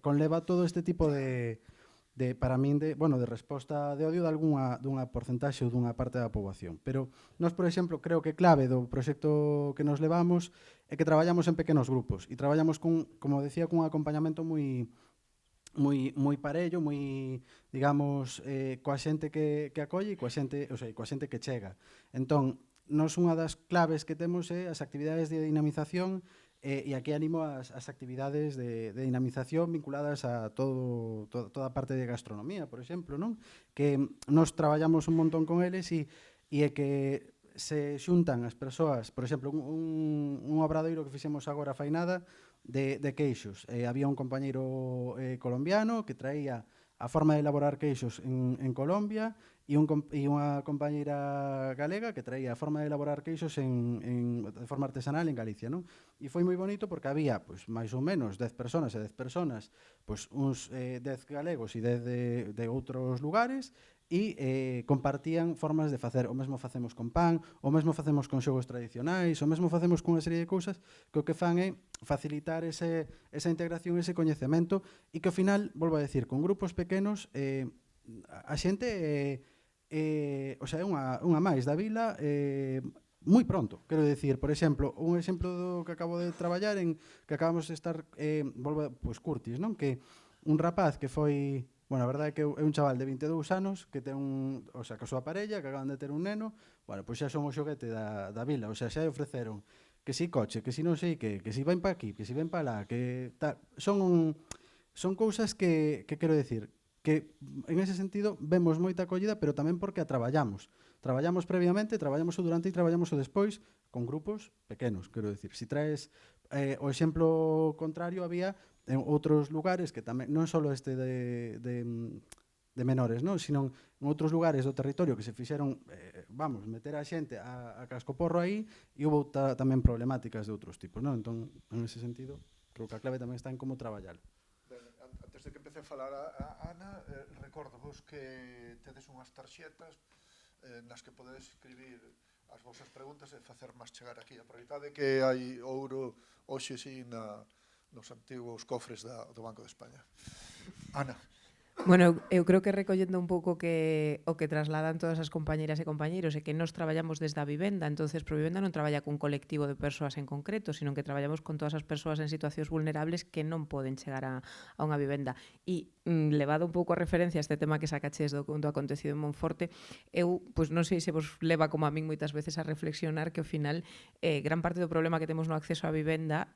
conleva todo este tipo de para min, de resposta de odio de dunha porcentaxe ou dunha parte da poboación. Pero nós, por exemplo, creo que clave do proxecto que nos levamos é que traballamos en pequenos grupos e traballamos como decía, cun acompañamento moi parello, moi, digamos, coa xente que acolle e coa xente que chega. Entón, nos unha das claves que temos é as actividades de dinamización e aquí animo as actividades de dinamización vinculadas a toda a parte de gastronomía, por exemplo, non? Que nos traballamos un montón con eles e é que se xuntan as persoas, por exemplo, un obradoiro que fixemos agora fainada de queixos. Había un compañeiro colombiano que traía a forma de elaborar queixos en Colombia e unha compañeira galega que traía a forma de elaborar queixos de forma artesanal en Galicia, non? E foi moi bonito porque había, pois, máis ou menos 10 personas, pois uns 10 galegos e 10 de outros lugares e compartían formas de facer. O mesmo facemos con pan, o mesmo facemos con xogos tradicionais, o mesmo facemos con unha serie de cousas que o que fan é facilitar esa integración, ese coñecemento e que ao final, volvo a decir, con grupos pequenos a xente o sea, é unha máis da vila moi pronto, quero decir, por exemplo, un exemplo do que acabo de traballar que acabamos de estar pois Curtis, non? Que un rapaz que foi... Bueno, a verdade é que é un chaval de 22 anos que ten o sea, que a súa parella, que acaban de ter un neno, bueno, pois xa son o xoguete da vila, o sea, xa ofreceron que si coche, que si non sei que si ven pa aquí, que si ven pa lá, que tal, son cousas que quero decir, que en ese sentido vemos moita acollida, pero tamén porque a traballamos traballamos previamente, traballamos o durante e traballamos o despois con grupos pequenos, quero decir. Si traes o exemplo contrario, había en outros lugares que tamén, non só este de menores, non? Sino en outros lugares do territorio que se fixeron, meter a xente a cascoporro aí, e houve tamén problemáticas de outros tipos, non? Entón, en ese sentido, creo que a clave tamén está en como traballalo.
Antes de que empece a falar a Ana, recordo vos que tedes unhas tarxetas nas que podedes escribir as vosas preguntas e facer máis chegar aquí. Aproveitade que hai ouro hoxe sí nos antigos cofres do Banco de España. Ana.
Bueno, eu creo que recollendo un pouco que o que trasladan todas as compañeras e compañeiros é que nós traballamos desde a vivenda, entonces Provivenda non traballa cun colectivo de persoas en concreto, sino que traballamos con todas as persoas en situacións vulnerables que non poden chegar a unha vivenda. E levado un pouco a referencia a este tema que sacaches do acontecido en Monforte, eu non sei se vos leva como a min moitas veces a reflexionar que ao final gran parte do problema que temos no acceso á vivenda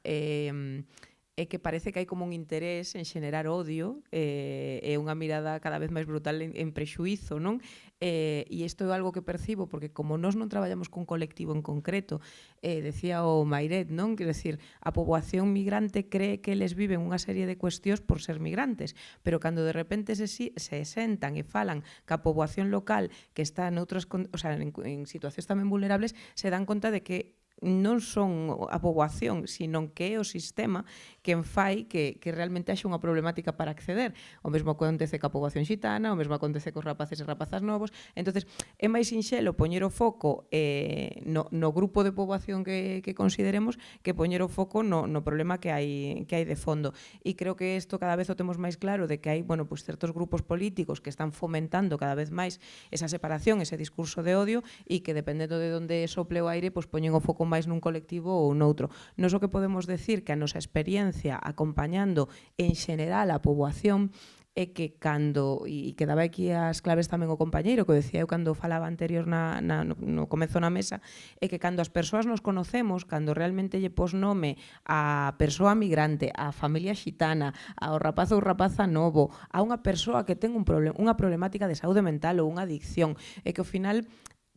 é que parece que hai como un interés en xenerar odio e unha mirada cada vez máis brutal en prexuízo, non? E isto é algo que percibo, porque como nós non traballamos cun colectivo en concreto, decía o Mairet, non? Quer decir, a poboación migrante cree que eles viven unha serie de cuestións por ser migrantes, pero cando de repente se sentan e falan ca poboación local que está en situacións tamén vulnerables, se dan conta de que non son a poboación, sino que é o sistema quen fai que realmente haxe unha problemática para acceder. O mesmo acontece ca poboación xitana, o mesmo acontece cos rapaces e rapazas novos. Entonces, é máis sinxelo poñer o foco no grupo de poboación que consideremos que poñer o foco no problema que hai de fondo. E creo que isto cada vez o temos máis claro de que hai, certos grupos políticos que están fomentando cada vez máis esa separación, ese discurso de odio, e que dependendo de onde sople o aire, poñen o foco máis nun colectivo ou noutro. Nos o que podemos decir que a nosa experiencia acompañando en xeral a poboación é que cando, e que daba aquí as claves tamén o compañeiro, que decía eu cando falaba anterior no comezo na mesa, é que cando as persoas nos conocemos, cando realmente lle pos nome a persoa migrante, a familia xitana, ao rapaz ou rapaza novo, a unha persoa que ten unha problemática de saúde mental ou unha adicción, é que ao final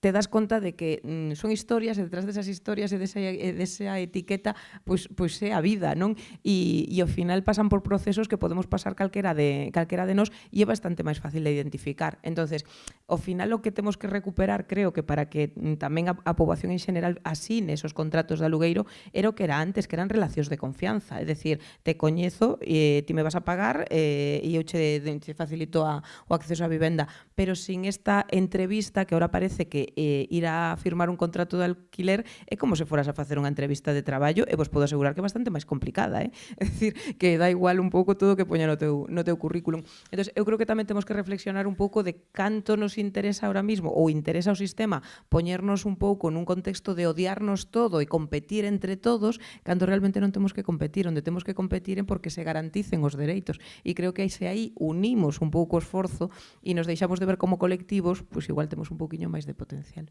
te das conta de que son historias e detrás desas historias e desa etiqueta pois é a vida, non? E ao final pasan por procesos que podemos pasar calquera de nós e é bastante máis fácil de identificar. Entonces, ao final o que temos que recuperar, creo que para que tamén a poboación en xeral asine esos contratos de alugueiro, era o que era antes, que eran relacións de confianza, é dicir, te coñezo e ti me vas a pagar e eu che facilito o acceso á vivenda, pero sin esta entrevista que ahora parece que ir a firmar un contrato de alquiler é como se foras a facer unha entrevista de traballo e vos podo asegurar que é bastante máis complicada, é dicir, que dá igual un pouco todo que poña no teu currículum. Entón, eu creo que tamén temos que reflexionar un pouco de canto nos interesa ahora mismo ou interesa ao sistema poñernos un pouco nun contexto de odiarnos todo e competir entre todos, cando realmente non temos que competir, onde temos que competir en porque se garanticen os dereitos. E creo que aí unimos un pouco o esforzo e nos deixamos de ver como colectivos, pois igual temos un pouquiño máis de potencial.
Sobre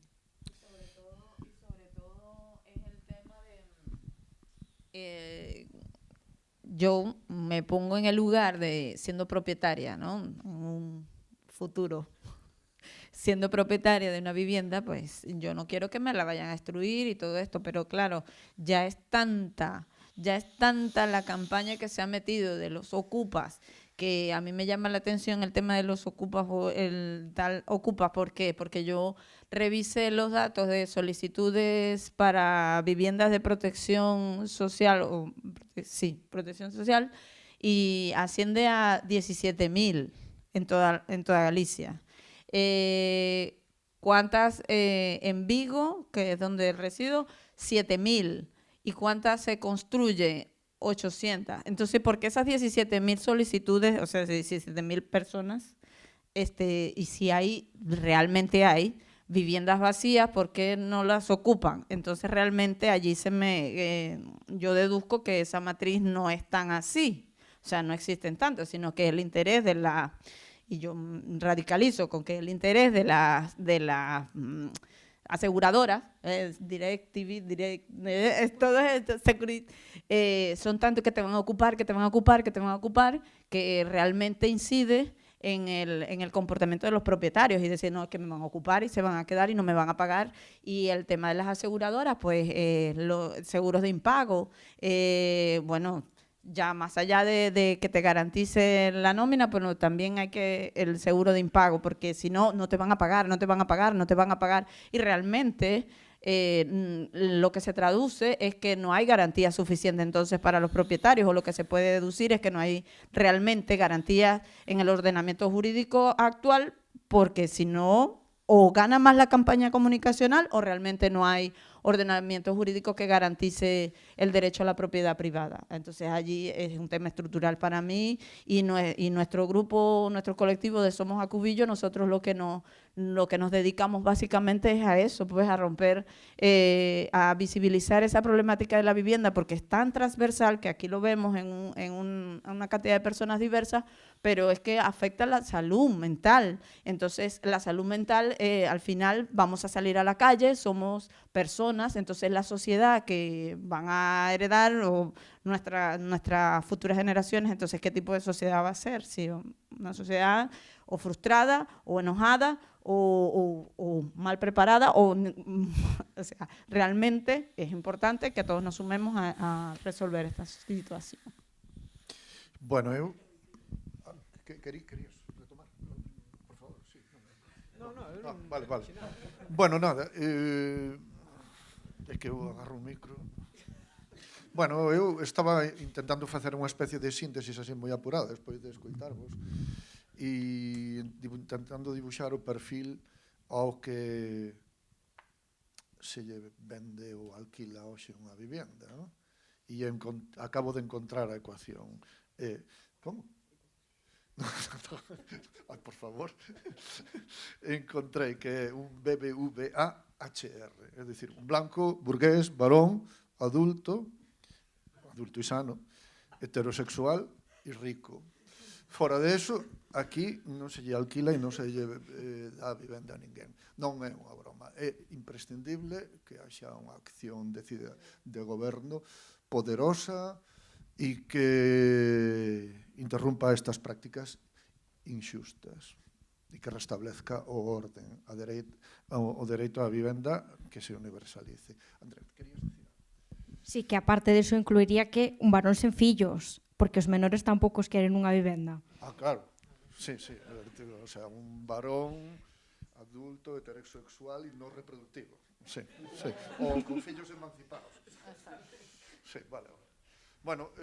todo es el tema de yo me pongo en el lugar de siendo propietaria, ¿no? En un futuro siendo propietaria de una vivienda, pues yo no quiero que me la vayan a destruir y todo esto, pero claro, ya es tanta la campaña que se ha metido de los ocupas, que a mí me llama la atención el tema de los ocupas, el tal ocupas, ¿por qué? Porque yo revisé los datos de solicitudes para viviendas de protección social, protección social, y asciende a 17.000 en toda Galicia. ¿Cuántas en Vigo, que es donde resido? 7.000. ¿Y cuántas se construye? 800. Entonces, ¿por qué esas 17.000 solicitudes, o sea, 17.000 personas, y si realmente hay viviendas vacías, ¿por qué no las ocupan? Entonces, realmente allí yo deduzco que esa matriz no es tan así, o sea, no existen tantos, sino que el interés de y yo radicalizo con que el interés de las aseguradoras, DirecTV, todas estas son tanto que te van a ocupar, que realmente incide en el comportamiento de los propietarios y decir, no, es que me van a ocupar y se van a quedar y no me van a pagar. Y el tema de las aseguradoras, pues los seguros de impago, bueno, ya más allá de que te garantice la nómina, pero también hay que el seguro de impago, porque si no, no te van a pagar, no te van a pagar, no te van a pagar. Y realmente lo que se traduce es que no hay garantía suficiente entonces para los propietarios, o lo que se puede deducir es que no hay realmente garantías en el ordenamiento jurídico actual, porque si no, o gana más la campaña comunicacional o realmente no hay ordenamiento jurídico que garantice el derecho a la propiedad privada. Entonces allí es un tema estructural para mí y nuestro grupo, nuestro colectivo de Somos Acubillo, nosotros lo que nos dedicamos básicamente es a eso, pues a romper, a visibilizar esa problemática de la vivienda, porque es tan transversal que aquí lo vemos en una cantidad de personas diversas, pero es que afecta la salud mental. Entonces la salud mental, al final vamos a salir a la calle, somos personas, entonces la sociedad que van a heredar o nuestras futuras generaciones, entonces ¿qué tipo de sociedad va a ser? Si una sociedad o frustrada o enojada o mal preparada o sea, realmente es importante que todos nos sumemos a resolver esta situación.
Bueno, eu... Querías retomar? Por favor, sí. Vale. Bueno, nada, é que eu agarro un micro. Bueno, eu estaba intentando facer unha especie de síntesis así moi apurada despois de escoitarvos e intentando dibuixar o perfil ao que se lle vende ou alquila hoxe unha vivenda, non? E acabo de encontrar a ecuación. Como? Ay, por favor. Encontrei que é un BBVA-HR, é dicir, un blanco, burgués, varón, adulto e sano, heterosexual e rico. Fora de eso, aquí non se lle alquila e non se lle dá vivenda a ninguén. Non é unha broma, é imprescindible que haxa unha acción decidida de goberno poderosa e que interrumpa estas prácticas inxustas e que restablezca o orden, o dereito á vivenda que se universalice. André, querías dicir?
Sí, que aparte de eso incluiría que un varón sen fillos, porque os menores tampouco os queren unha vivenda.
Claro, sí, o sea, un varón adulto, heterosexual e non reproductivo. Sí. O con fillos emancipados. Sí, vale. Bueno,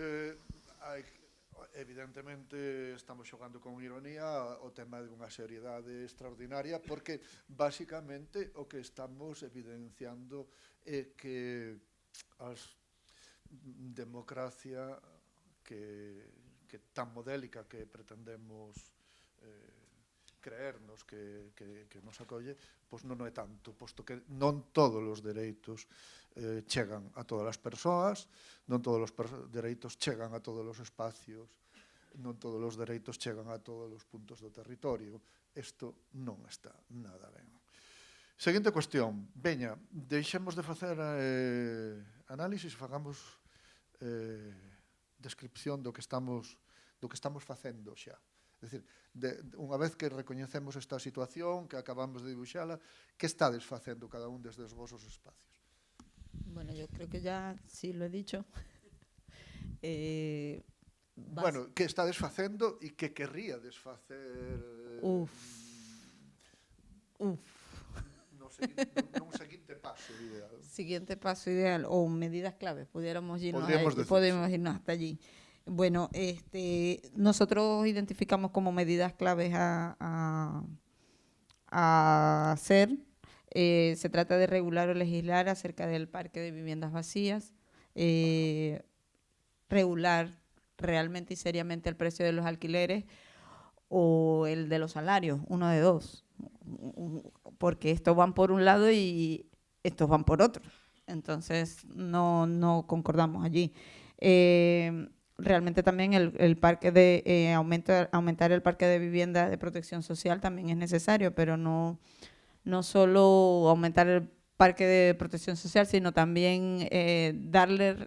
evidentemente estamos xogando con ironía o tema de unha seriedade extraordinaria, porque basicamente o que estamos evidenciando é que a democracia que tan modélica que pretendemos creernos que nos acolle, pois non é tanto, posto que non todos os dereitos chegan a todas as persoas, non todos os dereitos chegan a todos os espacios, non todos os dereitos chegan a todos os puntos do territorio. Isto non está nada ben. Seguinte cuestión. Veña, deixemos de facer análisis e fagamos descripción do que estamos facendo xa. É dicir, unha vez que recoñecemos esta situación, que acabamos de dibuixala, que estades facendo cada un desde os vosos espacios?
Bueno, yo creo que ya sí lo he dicho.
Bueno, que estades facendo e que querríades facer... nun seguinte paso ideal.
Siguiente paso ideal o medidas claves, podríamos irnos hasta allí. Bueno, nosotros identificamos como medidas claves a hacer. Se trata de regular o legislar acerca del parque de viviendas vacías, regular realmente y seriamente el precio de los alquileres o el de los salarios, uno de dos, porque estos van por un lado y estos van por otro, entonces no concordamos allí. Realmente también el parque de aumentar el parque de vivienda de protección social también es necesario, pero no solo aumentar el parque de protección social, sino también darle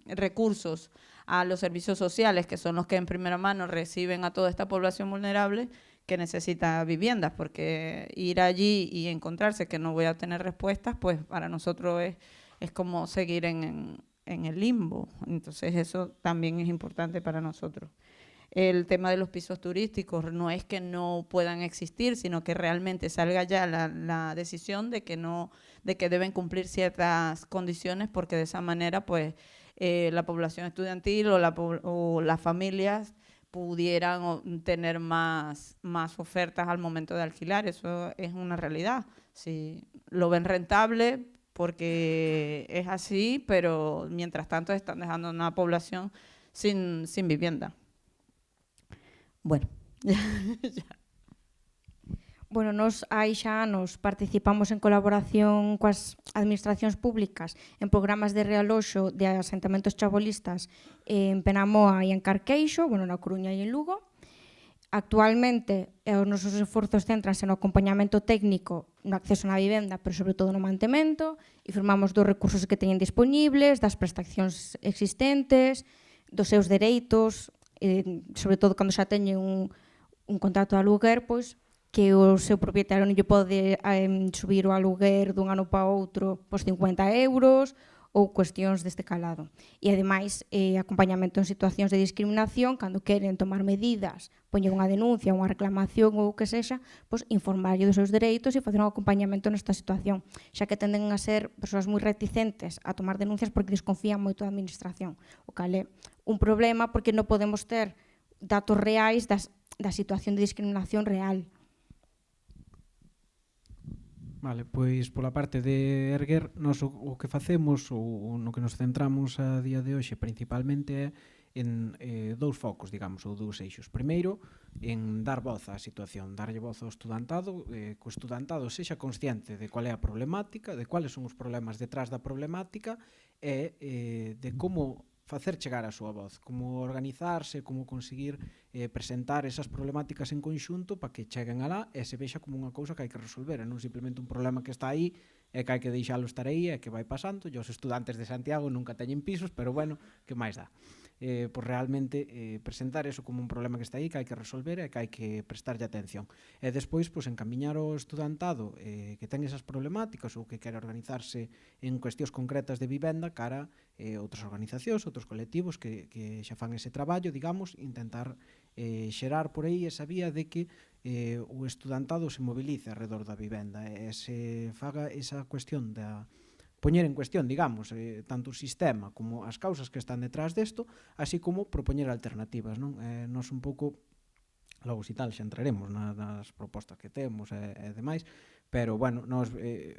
recursos a los servicios sociales, que son los que en primera mano reciben a toda esta población vulnerable que necesita viviendas, porque ir allí y encontrarse que no voy a tener respuestas, pues para nosotros es como seguir en el limbo. Entonces eso también es importante para nosotros. El tema de los pisos turísticos no es que no puedan existir, sino que realmente salga ya la decisión de que deben cumplir ciertas condiciones, porque de esa manera pues la población estudiantil o las familias pudieran tener más ofertas al momento de alquilar. Eso es una realidad. Si lo ven rentable, porque es así, pero mientras tanto están dejando a una población sin vivienda. Bueno, ya.
Bueno, nos hai xa anos participamos en colaboración coas administracións públicas en programas de realoxo de asentamentos chabolistas en Penamoa e en Carqueixo, bueno, na Coruña e en Lugo. Actualmente, os nosos esforzos céntranse no acompañamento técnico no acceso na vivenda, pero sobre todo no mantemento, e formamos dos recursos que teñen disponibles, das prestacións existentes, dos seus dereitos, sobre todo cando xa teñen un contrato de aluguer, pois que o seu propietario non lle pode subir o aluguer dun ano para outro por 50 euros ou cuestións deste calado. E, ademais, acompañamento en situacións de discriminación, cando queren tomar medidas, poñer unha denuncia, unha reclamación ou o que sexa, pois informarlle dos seus dereitos e facer un acompañamento nesta situación, xa que tenden a ser persoas moi reticentes a tomar denuncias porque desconfían moito da administración, o cal é un problema porque non podemos ter datos reais da situación de discriminación real.
Vale, pois pola parte de Erguer, nos o que facemos ou no que nos centramos a día de hoxe principalmente é en dous focos, digamos, ou dous eixos. Primeiro, en dar voz á situación, darlle voz ao estudantado, que o estudantado sexa consciente de cual é a problemática, de cuáles son os problemas detrás da problemática e de como facer chegar a súa voz, como organizarse, como conseguir presentar esas problemáticas en conxunto para que cheguen alá e se vexa como unha cousa que hai que resolver, non simplemente un problema que está aí e que hai que deixalo estar aí e que vai pasando. E os estudantes de Santiago nunca teñen pisos, pero bueno, que máis dá? Pois realmente presentar eso como un problema que está aí, que hai que resolver e que hai que prestarlle atención. E despois, pois, encamiñar o estudantado que ten esas problemáticas ou que quere organizarse en cuestións concretas de vivenda cara outras organizacións, outros colectivos que xa fan ese traballo, digamos, intentar xerar por aí esa vía de que o estudantado se movilice alrededor da vivenda e se faga esa cuestión da poñer en cuestión, digamos, tanto o sistema como as causas que están detrás desto, así como propoñer alternativas, non? Nos un pouco, logo si tal, xa entraremos nas propostas que temos e demais, pero, bueno, nos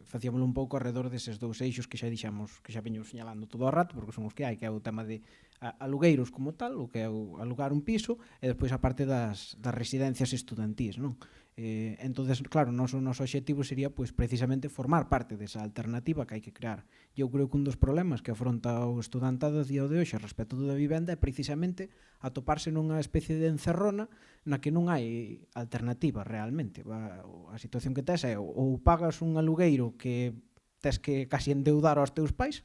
facíamoslo un pouco alrededor deses dous eixos que xa dixamos, que xa veño señalando todo o rato, porque son os que hai, que é o tema de alugueiros como tal, o que é o alugar un piso, e despois a parte das residencias estudantís, non? Entonces, claro, o noso obxectivo sería pois precisamente formar parte desa alternativa que hai que crear. Eu creo que un dos problemas que afronta o estudantado a día de hoxe respecto da vivenda é precisamente atoparse nunha especie de encerrona na que non hai alternativa realmente. A situación que tes é ou pagas un alugueiro que tes que casi endeudar aos teus pais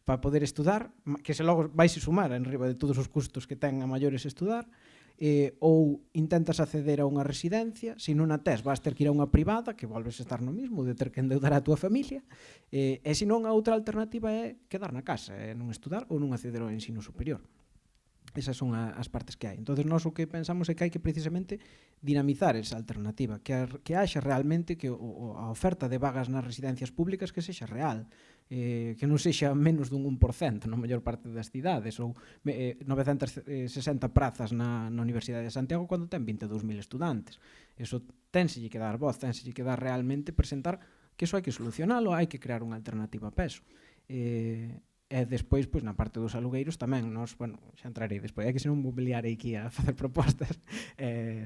para poder estudar, que se logo vais sumar en riba de todos os custos que ten a maiores estudar, ou intentas acceder a unha residencia, se non a tes vas ter que ir a unha privada, que volves a estar no mismo, de ter que endeudar a túa familia, e se non a outra alternativa é quedar na casa, non estudar ou non acceder ao ensino superior. Esas son as partes que hai. Entón, nós o que pensamos é que hai que precisamente dinamizar esa alternativa, que haxa realmente que a oferta de vagas nas residencias públicas que sexa real, que non sexa menos dun 1% na maior parte das cidades, ou 960 prazas na Universidade de Santiago cando ten 22.000 estudantes. Eso ténselle que dar voz, ténselle que dar realmente presentar que eso hai que solucionalo, hai que crear unha alternativa a peso. E despois, pois, na parte dos alugueiros tamén, nos, bueno, xa entrarei despois, é que se non vou liar aquí a facer propostas,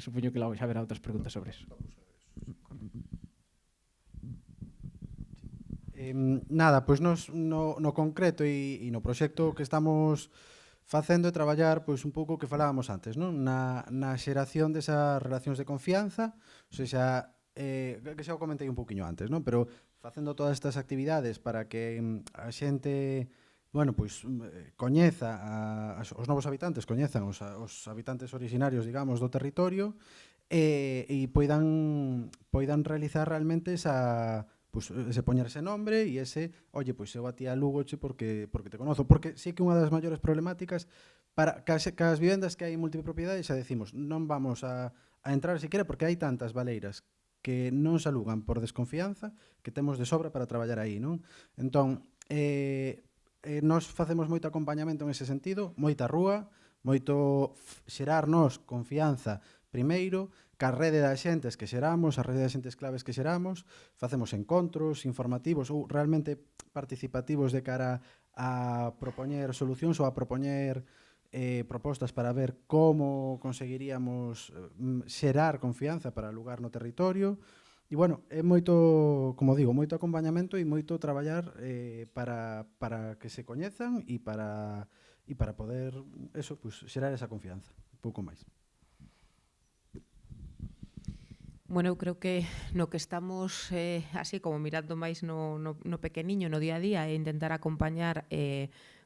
supoño que logo xa haberá outras preguntas sobre eso.
Nada, pois nos no concreto e no proxecto que estamos facendo é traballar pois un pouco o que falábamos antes, non? Na xeración desas relacións de confianza, ou seja, que xa o comentei un pouquiño antes, non? Pero facendo todas estas actividades para que a xente coñeza os novos habitantes, coñezan os habitantes originarios, digamos, do territorio e poidan realizar realmente ese poñerse nombre e ese, oye, pois eu a ti a Lugo porque te conozo, porque sí que unha das maiores problemáticas para cas vivendas que hai multipropiedade, xa decimos, non vamos a entrar siquiera porque hai tantas baleiras que non se alugan por desconfianza que temos de sobra para traballar aí, non? Entón, nós facemos moito acompañamento en ese sentido, moita rúa, moito xerarnos confianza primeiro, ca rede de xentes que xeramos, a rede de xentes claves que xeramos, facemos encontros informativos ou realmente participativos de cara a propoñer solucións ou a propoñer propostas para ver como conseguiríamos xerar confianza para alugar no territorio. E, bueno, é moito, como digo, moito acompañamento e moito traballar para que se coñezan e para poder, eso, pues, xerar esa confianza, un pouco máis.
Bueno, eu creo que no que estamos así como mirando máis no pequeniño, no día a día, e intentar acompañar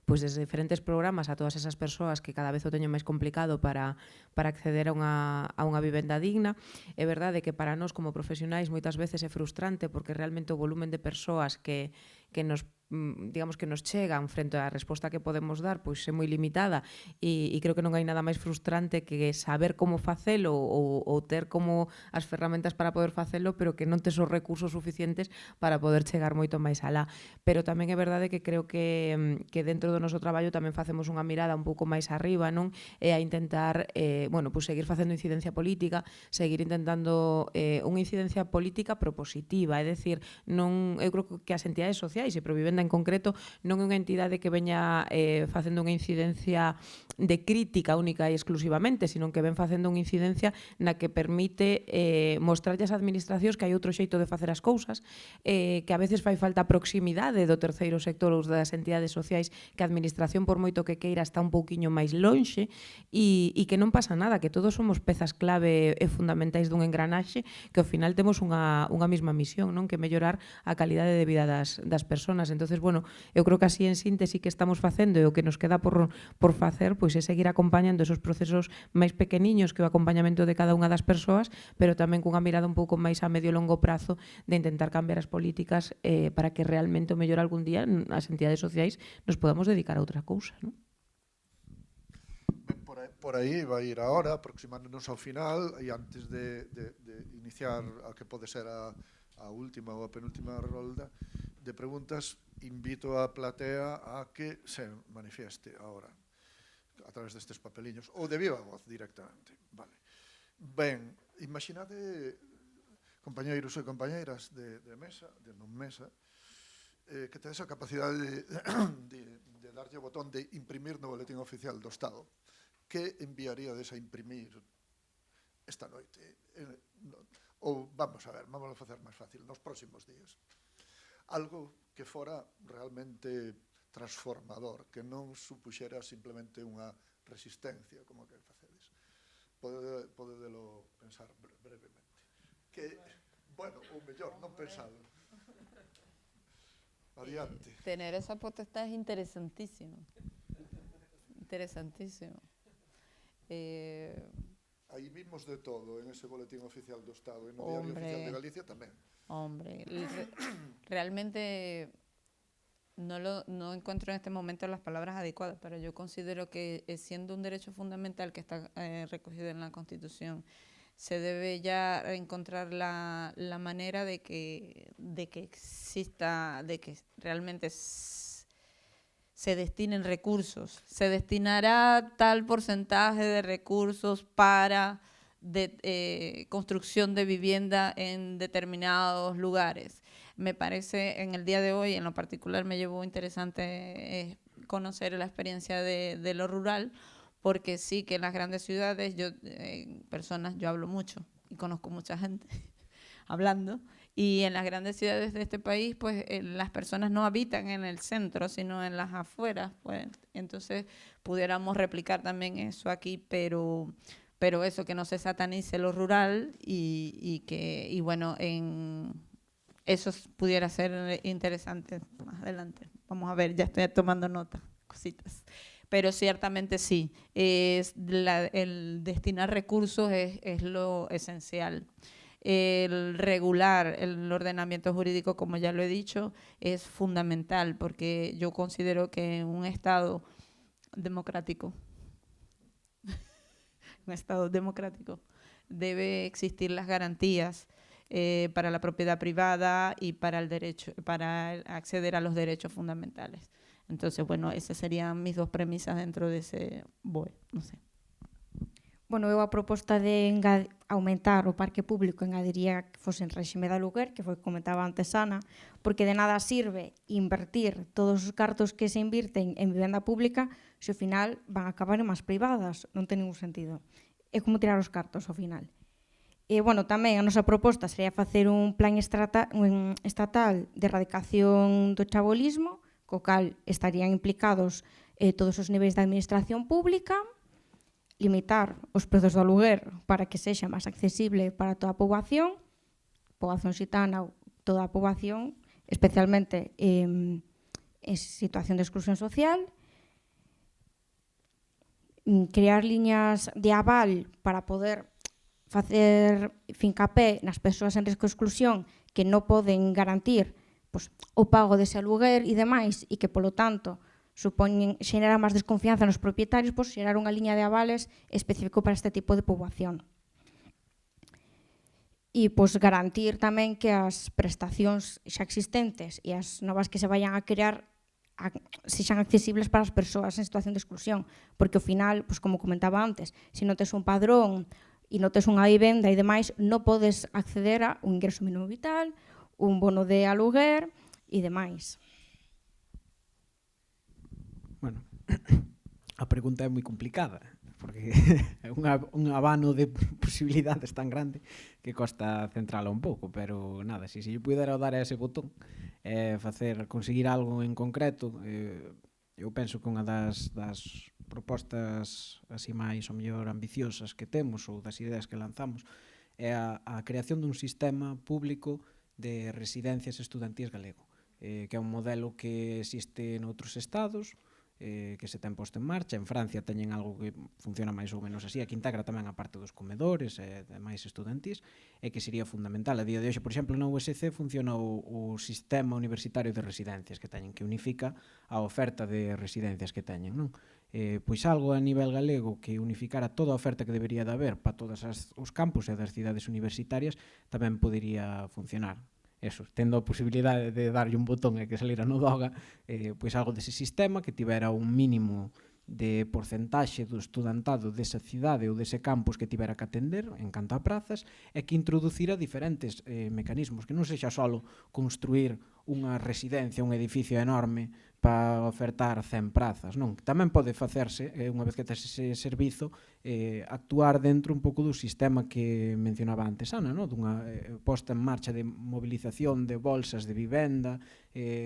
pois desde diferentes programas a todas esas persoas que cada vez o teñen máis complicado para acceder a unha vivenda digna. É verdade que para nós como profesionais moitas veces é frustrante porque realmente o volumen de persoas que nos digamos que nos chegan frente á resposta que podemos dar, pois é moi limitada e creo que non hai nada máis frustrante que saber como facelo ou ter como as ferramentas para poder facelo, pero que non tes os recursos suficientes para poder chegar moito máis alá. Pero tamén é verdade que creo que dentro do noso traballo tamén facemos unha mirada un pouco máis arriba, non? E a intentar, pois seguir facendo incidencia política, seguir intentando unha incidencia política propositiva, é dicir, non, eu creo que as entidades sociais e Provivenda en concreto non é unha entidade que veña facendo unha incidencia de crítica única e exclusivamente, sino que ven facendo unha incidencia na que permite mostrarlle ás administracións que hai outro xeito de facer as cousas, que a veces fai falta proximidade do terceiro sector ou das entidades sociais, que a administración, por moito que queira, está un pouquiño máis lonxe e que non pasa nada, que todos somos pezas clave e fundamentais dun engranaxe, que ao final temos unha mesma misión, non? Que mellorar a calidade de vida das persoas. Entonces, bueno, eu creo que así en síntese que estamos facendo e o que nos queda por facer, pois é seguir acompañando esos procesos máis pequeniños que o acompañamento de cada unha das persoas, pero tamén cunha mirada un pouco máis a medio e longo prazo de intentar cambiar as políticas para que realmente o mellor algún día as entidades sociais nos podamos dedicar a outra cousa, non?
Por aí vai ir ahora, aproximándonos ao final e antes de iniciar a que pode ser a última ou a penúltima rolda de preguntas, invito a platea a que se manifieste ahora a través destes papeliños ou de viva voz directamente. Vale. Ben, imaginade, compañeiros e compañeiras de mesa, de non mesa, que tedes a capacidade de darlle o botón de imprimir no boletín oficial do Estado. Que enviaríades a imprimir esta noite? Ou, vamos a ver, vamos a facer máis fácil, nos próximos días. Algo que fora realmente transformador, que non supuxera simplemente unha resistencia, como que facedes. Podedelo pensar brevemente. Que, bueno, ou mellor, non pensado. Adiante.
Tener esa potestad es interesantísimo. Interesantísimo.
Aí vimos de todo en ese boletín oficial do Estado e no Diario Oficial de Galicia tamén.
Hombre, realmente no encuentro en este momento las palabras adecuadas, pero yo considero que siendo un derecho fundamental que está recogido en la Constitución, se debe ya encontrar la manera de que exista, de que realmente se destinen recursos. Se destinará tal porcentaje de recursos para construcción de vivienda en determinados lugares. Me parece, en el día de hoy, en lo particular, me llevó interesante conocer la experiencia de lo rural, porque sí que en las grandes ciudades, yo hablo mucho y conozco mucha gente hablando, y en las grandes ciudades de este país, pues las personas no habitan en el centro, sino en las afueras, pues entonces pudiéramos replicar también eso aquí, pero eso, que no se satanice lo rural y bueno, eso pudiera ser interesante más adelante. Vamos a ver, ya estoy tomando nota, cositas. Pero ciertamente sí, el destinar recursos es lo esencial. El regular el ordenamiento jurídico, como ya lo he dicho, es fundamental, porque yo considero que en un Estado democrático, debe existir las garantías para la propiedad privada y para el derecho, para acceder a los derechos fundamentales. Entonces, bueno, esas serían mis dos premisas dentro de ese BOE, no sé.
Bueno, eu a proposta de aumentar o parque público engadiría que fose en réxime de aluguer, que foi o que comentaba antes Ana, porque de nada sirve invertir todos os cartos que se invirten en vivenda pública se ao final van a acabar en más privadas, non ten ningún sentido. É como tirar os cartos ao final. E, bueno, tamén a nosa proposta sería facer un plan estatal de erradicación do chabolismo, co cal estarían implicados todos os niveis da administración pública, limitar os prezos do aluguer para que sexa máis accesible para toda a poboación xitana ou toda a poboación, especialmente en situación de exclusión social, crear liñas de aval para poder facer fincapé nas persoas en risco de exclusión que non poden garantir o pago dese aluguer e demais, e que, polo tanto, xenerar máis desconfianza nos propietarios, xerar unha liña de avales específico para este tipo de poboación. E garantir tamén que as prestacións xa existentes e as novas que se vayan a crear sexan accesibles para as persoas en situación de exclusión, porque ao final, como comentaba antes, se non tes un padrón e non tes unha vivenda e demais, non podes acceder a un ingreso mínimo vital, un bono de aluguer e demais.
Bueno, a pregunta é moi complicada, porque é un abano de posibilidades tan grande que costa centrala un pouco, pero nada, se lle pudera dar a ese botón conseguir algo en concreto, eu penso que unha das propostas así máis ou mellor ambiciosas que temos ou das ideas que lanzamos é a creación dun sistema público de residencias estudantís galego, que é un modelo que existe noutros estados, que se ten posto en marcha. En Francia teñen algo que funciona máis ou menos así, que integra tamén a parte dos comedores e demais estudantís, e que sería fundamental. A día de hoxe, por exemplo, na USC funciona o sistema universitario de residencias que teñen, que unifica a oferta de residencias que teñen, non? Pois algo a nivel galego que unificara toda a oferta que debería de haber para todos os campus e das cidades universitarias tamén podería funcionar. Eso, tendo a posibilidade de darlle un botón e que salira no DOGA, pois algo dese sistema que tivera un mínimo de porcentaxe do estudantado desa cidade ou dese campus que tivera que atender en canto a prazas, e que introducira diferentes mecanismos, que non sexa só construir unha residencia, un edificio enorme para ofertar 100 prazas, non? Tamén pode facerse, unha vez que tes ese servizo, actuar dentro un pouco do sistema que mencionaba antes Ana, non? Dunha posta en marcha de movilización de bolsas de vivenda,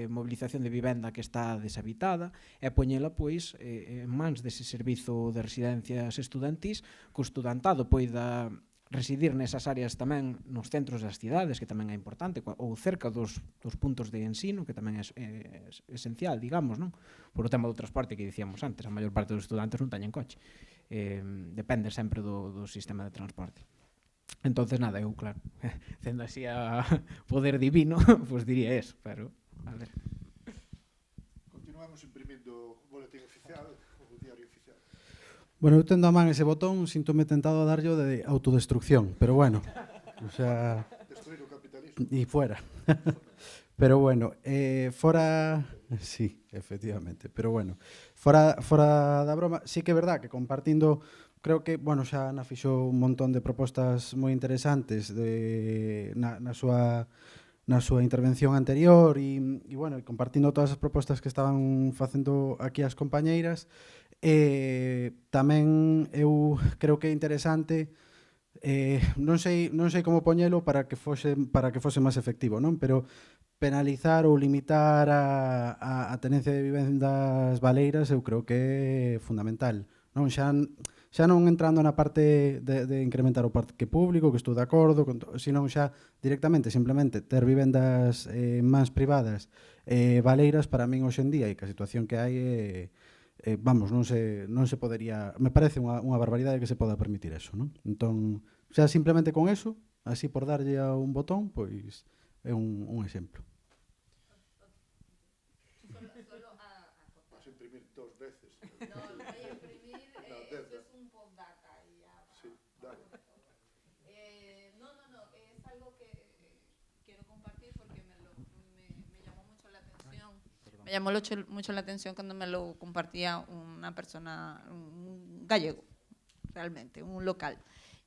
movilización de vivenda que está deshabitada, e poñela pois en mans dese servizo de residencias estudantís, que o estudantado poida residir nesas áreas tamén nos centros das cidades, que tamén é importante, ou cerca dos puntos de ensino, que tamén é esencial, digamos, non? Por o tema do transporte que dicíamos antes, a maior parte dos estudantes non teñen coche. Depende sempre do sistema de transporte. Entonces, nada, eu, claro, sendo así a poder divino, pois diría eso, pero, a ver.
Continuamos imprimindo o boletín oficial, o diario oficial.
Bueno, eu tendo a man ese botón, síntome tentado a darlle de autodestrucción, pero bueno, o sea...
Destruir o capitalismo.
E fuera. Pero bueno, fora... Sí, efectivamente, pero bueno, fora da broma, sí que é verdad que compartindo, creo que, bueno, xa Ana fixo un montón de propostas moi interesantes na súa intervención anterior e bueno, compartindo todas as propostas que estaban facendo aquí as compañeiras, tamén eu creo que é interesante, non sei como poñelo para que fose máis efectivo, non? Pero penalizar ou limitar a tenencia de vivendas baleiras eu creo que é fundamental. non? Xa non entrando na parte de incrementar o parque público, que estou de acordo, senón xa directamente, simplemente, ter vivendas mans privadas valeiras para min hoxe en día, e que a situación que hai vamos, non se podería, me parece unha barbaridade que se poda permitir eso, non? Entón, xa simplemente con eso, así por darlle a un botón, pois é un exemplo.
Vas a imprimir 2 veces.
No, voy a imprimir, esto es un postdata.
Sí, dale.
No, es algo que quiero compartir porque me llamó mucho la atención. Me llamó mucho la atención cuando me lo compartía una persona, un gallego, realmente, un local.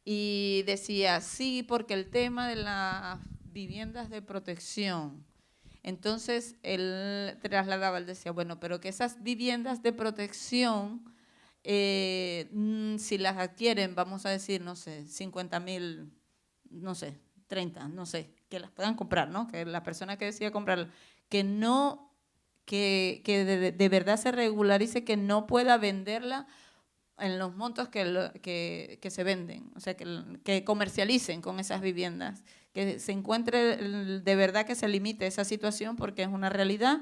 Y decía, sí, porque el tema de las viviendas de protección. Entonces, él trasladaba, él decía, bueno, pero que esas viviendas de protección, si las adquieren, vamos a decir, no sé, 50.000, no sé, 30, no sé, que las puedan comprar, ¿no? Que la persona que decida comprar, que no, que de verdad se regularice, que no pueda venderla en los montos que se venden, o sea, que comercialicen con esas viviendas, que se encuentre de verdad que se limite esa situación porque es una realidad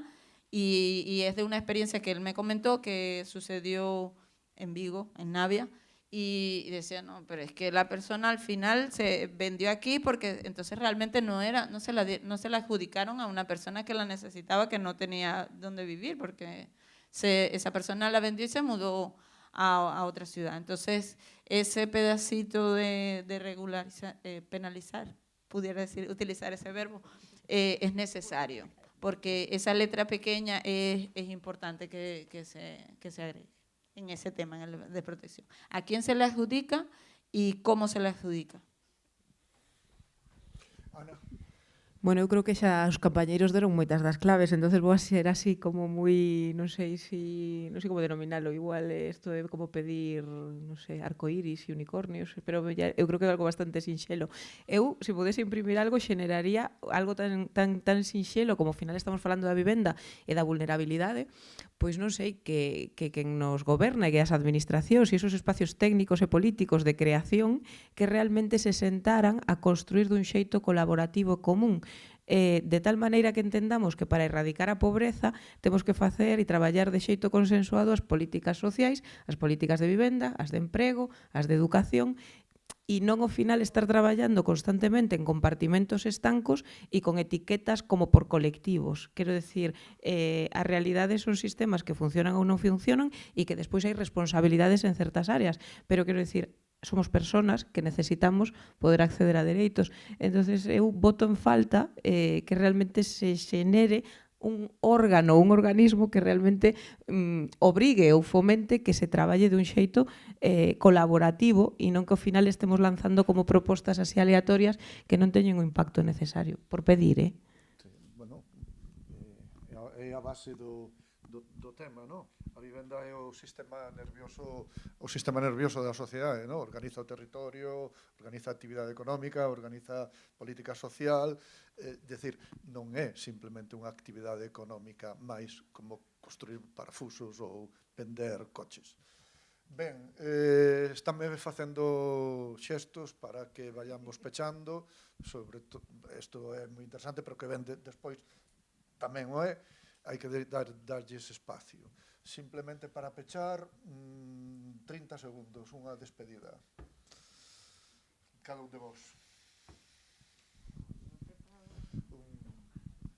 y es de una experiencia que él me comentó que sucedió en Vigo, en Navia, y decía, no, pero es que la persona al final se vendió aquí porque entonces realmente no se la adjudicaron a una persona que la necesitaba, que no tenía dónde vivir, porque esa persona la vendió y se mudó a otra ciudad. Entonces, ese pedacito de regularizar, penalizar, pudiera decir, utilizar ese verbo, es necesario, porque esa letra pequeña es importante que se agregue en ese tema de protección. ¿A quién se le adjudica y cómo se le adjudica?
Ana.
Bueno, eu creo que xa os compañeiros deron moitas das claves, entonces vou a ser así como moi, non sei como denominalo, igual isto é como pedir, non sei, arcoíris e unicornios, pero eu creo que é algo bastante sinxelo. Eu, se pudese imprimir algo, xeneraría algo tan sinxelo como ao final estamos falando da vivenda e da vulnerabilidade, pois non sei, que quen nos goberna e que as administracións e esos espacios técnicos e políticos de creación que realmente se sentaran a construir dun xeito colaborativo común, de tal maneira que entendamos que para erradicar a pobreza temos que facer e traballar de xeito consensuado as políticas sociais, as políticas de vivenda, as de emprego, as de educación, e non ao final estar traballando constantemente en compartimentos estancos e con etiquetas como por colectivos. Quero decir, as realidades son sistemas que funcionan ou non funcionan e que despois hai responsabilidades en certas áreas, pero quero decir, somos personas que necesitamos poder acceder a dereitos. Entonces, eu voto en falta que realmente se xenere un órgano, un organismo que realmente obrigue ou fomente que se traballe dun xeito colaborativo e non que ao final estemos lanzando como propostas así aleatorias que non teñen o impacto necesario. Por pedir,
Sí, bueno, é a base do tema, non? A vivenda é o sistema nervioso da sociedade, non? Organiza o territorio, organiza a actividade económica, organiza política social, decir, non é simplemente unha actividade económica máis como construir parafusos ou vender coches. Ben, estánme facendo xestos para que vayamos pechando, sobre isto é moi interesante, pero que ven despois tamén o é, hai que darlles espacio. Simplemente para pechar, 30 segundos, unha despedida. Cada un de vos.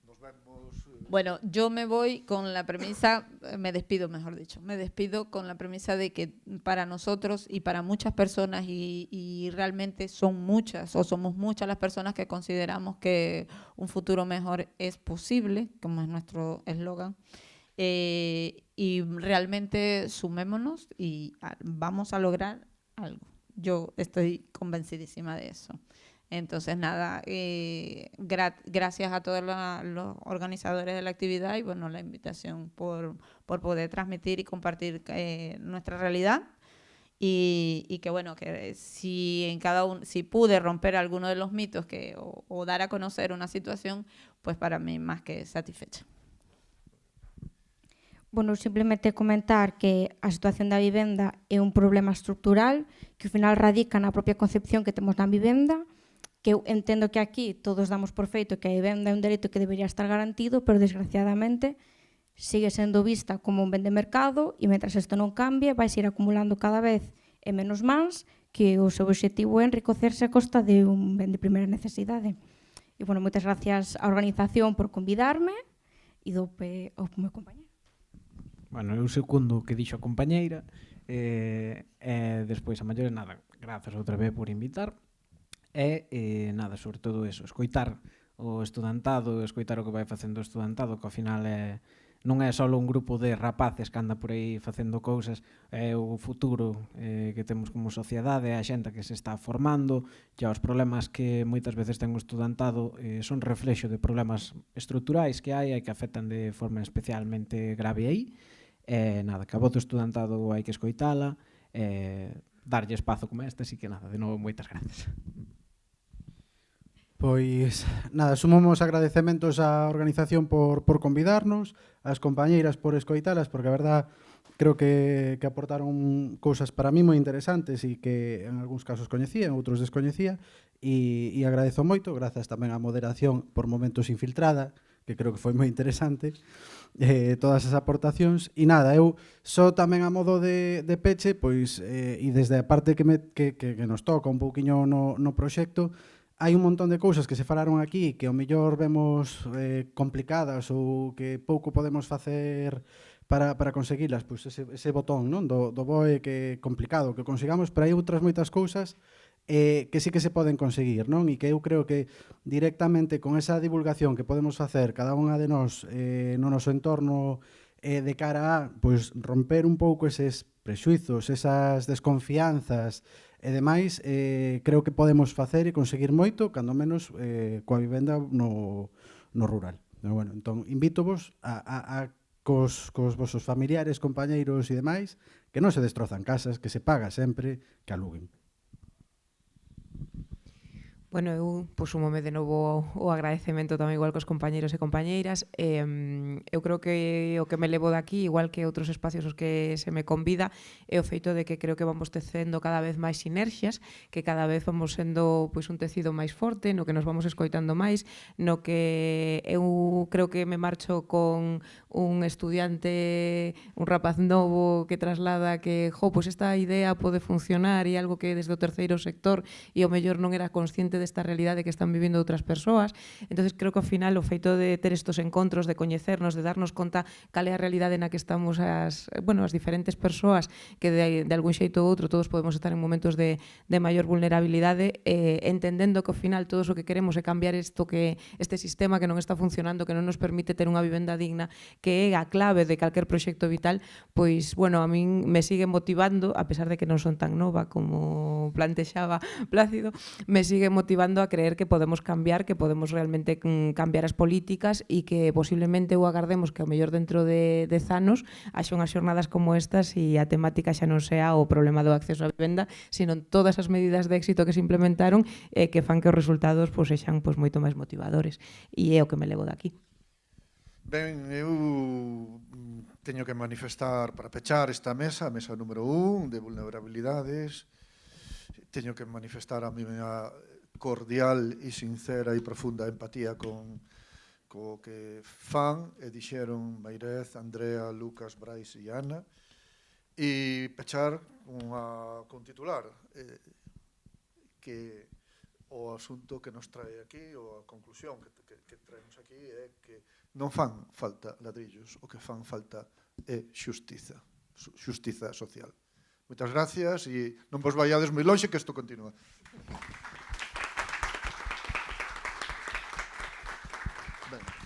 Nos vemos...
Bueno, yo me voy con la premisa, me despido mejor dicho, me despido con la premisa de que para nosotros y para muchas personas y realmente son muchas o somos muchas las personas que consideramos que un futuro mejor es posible, como es nuestro eslogan, y realmente sumémonos y vamos a lograr algo. Yo estoy convencidísima de eso. Entonces, nada, gracias a todos los organizadores de la actividad y bueno, la invitación por poder transmitir y compartir nuestra realidad y que bueno, que si pude romper alguno de los mitos o dar a conocer una situación, pues para mí más que satisfecha.
Bueno, simplemente comentar que a situación da vivenda é un problema estructural que ao final radica na propia concepción que temos da vivenda, que eu entendo que aquí todos damos por feito que a vivenda é un dereito que debería estar garantido, pero desgraciadamente sigue sendo vista como un ben de mercado e mentras isto non cambie vai ir acumulando cada vez e menos mans que o seu objetivo é enriquecerse a costa de un ben de primeira necesidade. E, bueno, moitas gracias á organización por convidarme e do ao meu compañero.
Bueno, eu segundo o que dixo a compañeira, despois a maiores nada, grazas outra vez por invitar, nada, sobre todo eso, escoitar o estudantado, escoitar o que vai facendo o estudantado, que ao final non é só un grupo de rapaces que anda por aí facendo cousas, é o futuro que temos como sociedade, é a xente que se está formando, e os problemas que moitas veces ten o estudantado son reflexo de problemas estruturais que hai e que afectan de forma especialmente grave aí. Nada, que a voz do estudantado hai que escoitala, darlle espazo como este, así que nada, de novo moitas gracias.
Pois, nada, sumamos agradecementos á organización por convidarnos, ás compañeiras por escoitalas, porque a verdad creo que aportaron cousas para mí moi interesantes e que en algúns casos coñecía, en outros descoñecía, e agradezo moito, grazas tamén á moderación por momentos infiltrada, que creo que foi moi interesante, todas as aportacións. E nada, eu só tamén a modo de peche, pois, e desde a parte que nos toca un pouquiño no proxecto, hai un montón de cousas que se falaron aquí que ao mellor vemos complicadas ou que pouco podemos facer para conseguilas, pois ese botón, non, do BOE que é complicado que consigamos, pero hai outras moitas cousas que sí que se poden conseguir, non? E que eu creo que directamente con esa divulgación que podemos facer cada unha de nós no noso entorno de cara a pois romper un pouco eses prexuizos, esas desconfianzas e demais, creo que podemos facer e conseguir moito, cando menos coa vivenda no rural. Pero, bueno, entón, invítovos a cos vosos familiares, compañeiros e demais, que non se destrozan casas, que se paga sempre, que aluguen.
Bueno, eu sumome de novo o agradecemento tamén igual cos compañeros e compañeiras. Eu creo que o que me levo daqui, igual que outros espacios os que se me convida, é o feito de que creo que vamos tecendo cada vez máis sinerxias, que cada vez vamos sendo pois un tecido máis forte, no que nos vamos escoitando máis, no que eu creo que me marcho con un estudiante, un rapaz novo que traslada que, pois esta idea pode funcionar e algo que desde o terceiro sector e o mellor non era consciente desta realidade que están vivindo outras persoas. Entonces creo que ao final o feito de ter estos encontros, de coñecernos, de darnos conta cal é a realidade na que estamos as diferentes persoas que de algún xeito ou outro todos podemos estar en momentos de maior vulnerabilidade, entendendo que ao final todos o que queremos é cambiar este sistema que non está funcionando, que non nos permite ter unha vivenda digna, que é a clave de calquer proxecto vital, pois, bueno, a min me sigue motivando, a pesar de que non son tan nova como plantexaba Plácido, me sigue motivando a creer que podemos cambiar, que podemos realmente cambiar as políticas e que posiblemente ou agardemos que ao mellor dentro de 10 anos haxa unhas xornadas como estas e a temática xa non sea o problema do acceso á vivenda, sino todas as medidas de éxito que se implementaron que fan que os resultados sexan moito máis motivadores. E é o que me levo daqui.
Ben, eu teño que manifestar para pechar esta mesa, a mesa número 1 de vulnerabilidades. Teño que manifestar a miña cordial e sincera e profunda empatía co que fan e dixeron Mairez, Andrea, Lucas, Brais e Ana, e pechar con titular que o asunto que nos trae aquí, ou a conclusión que traemos aquí é que non fan falta ladrillos, o que fan falta é xustiza social. Moitas gracias e non vos vaiades moi lonxe que isto continúa. Ben.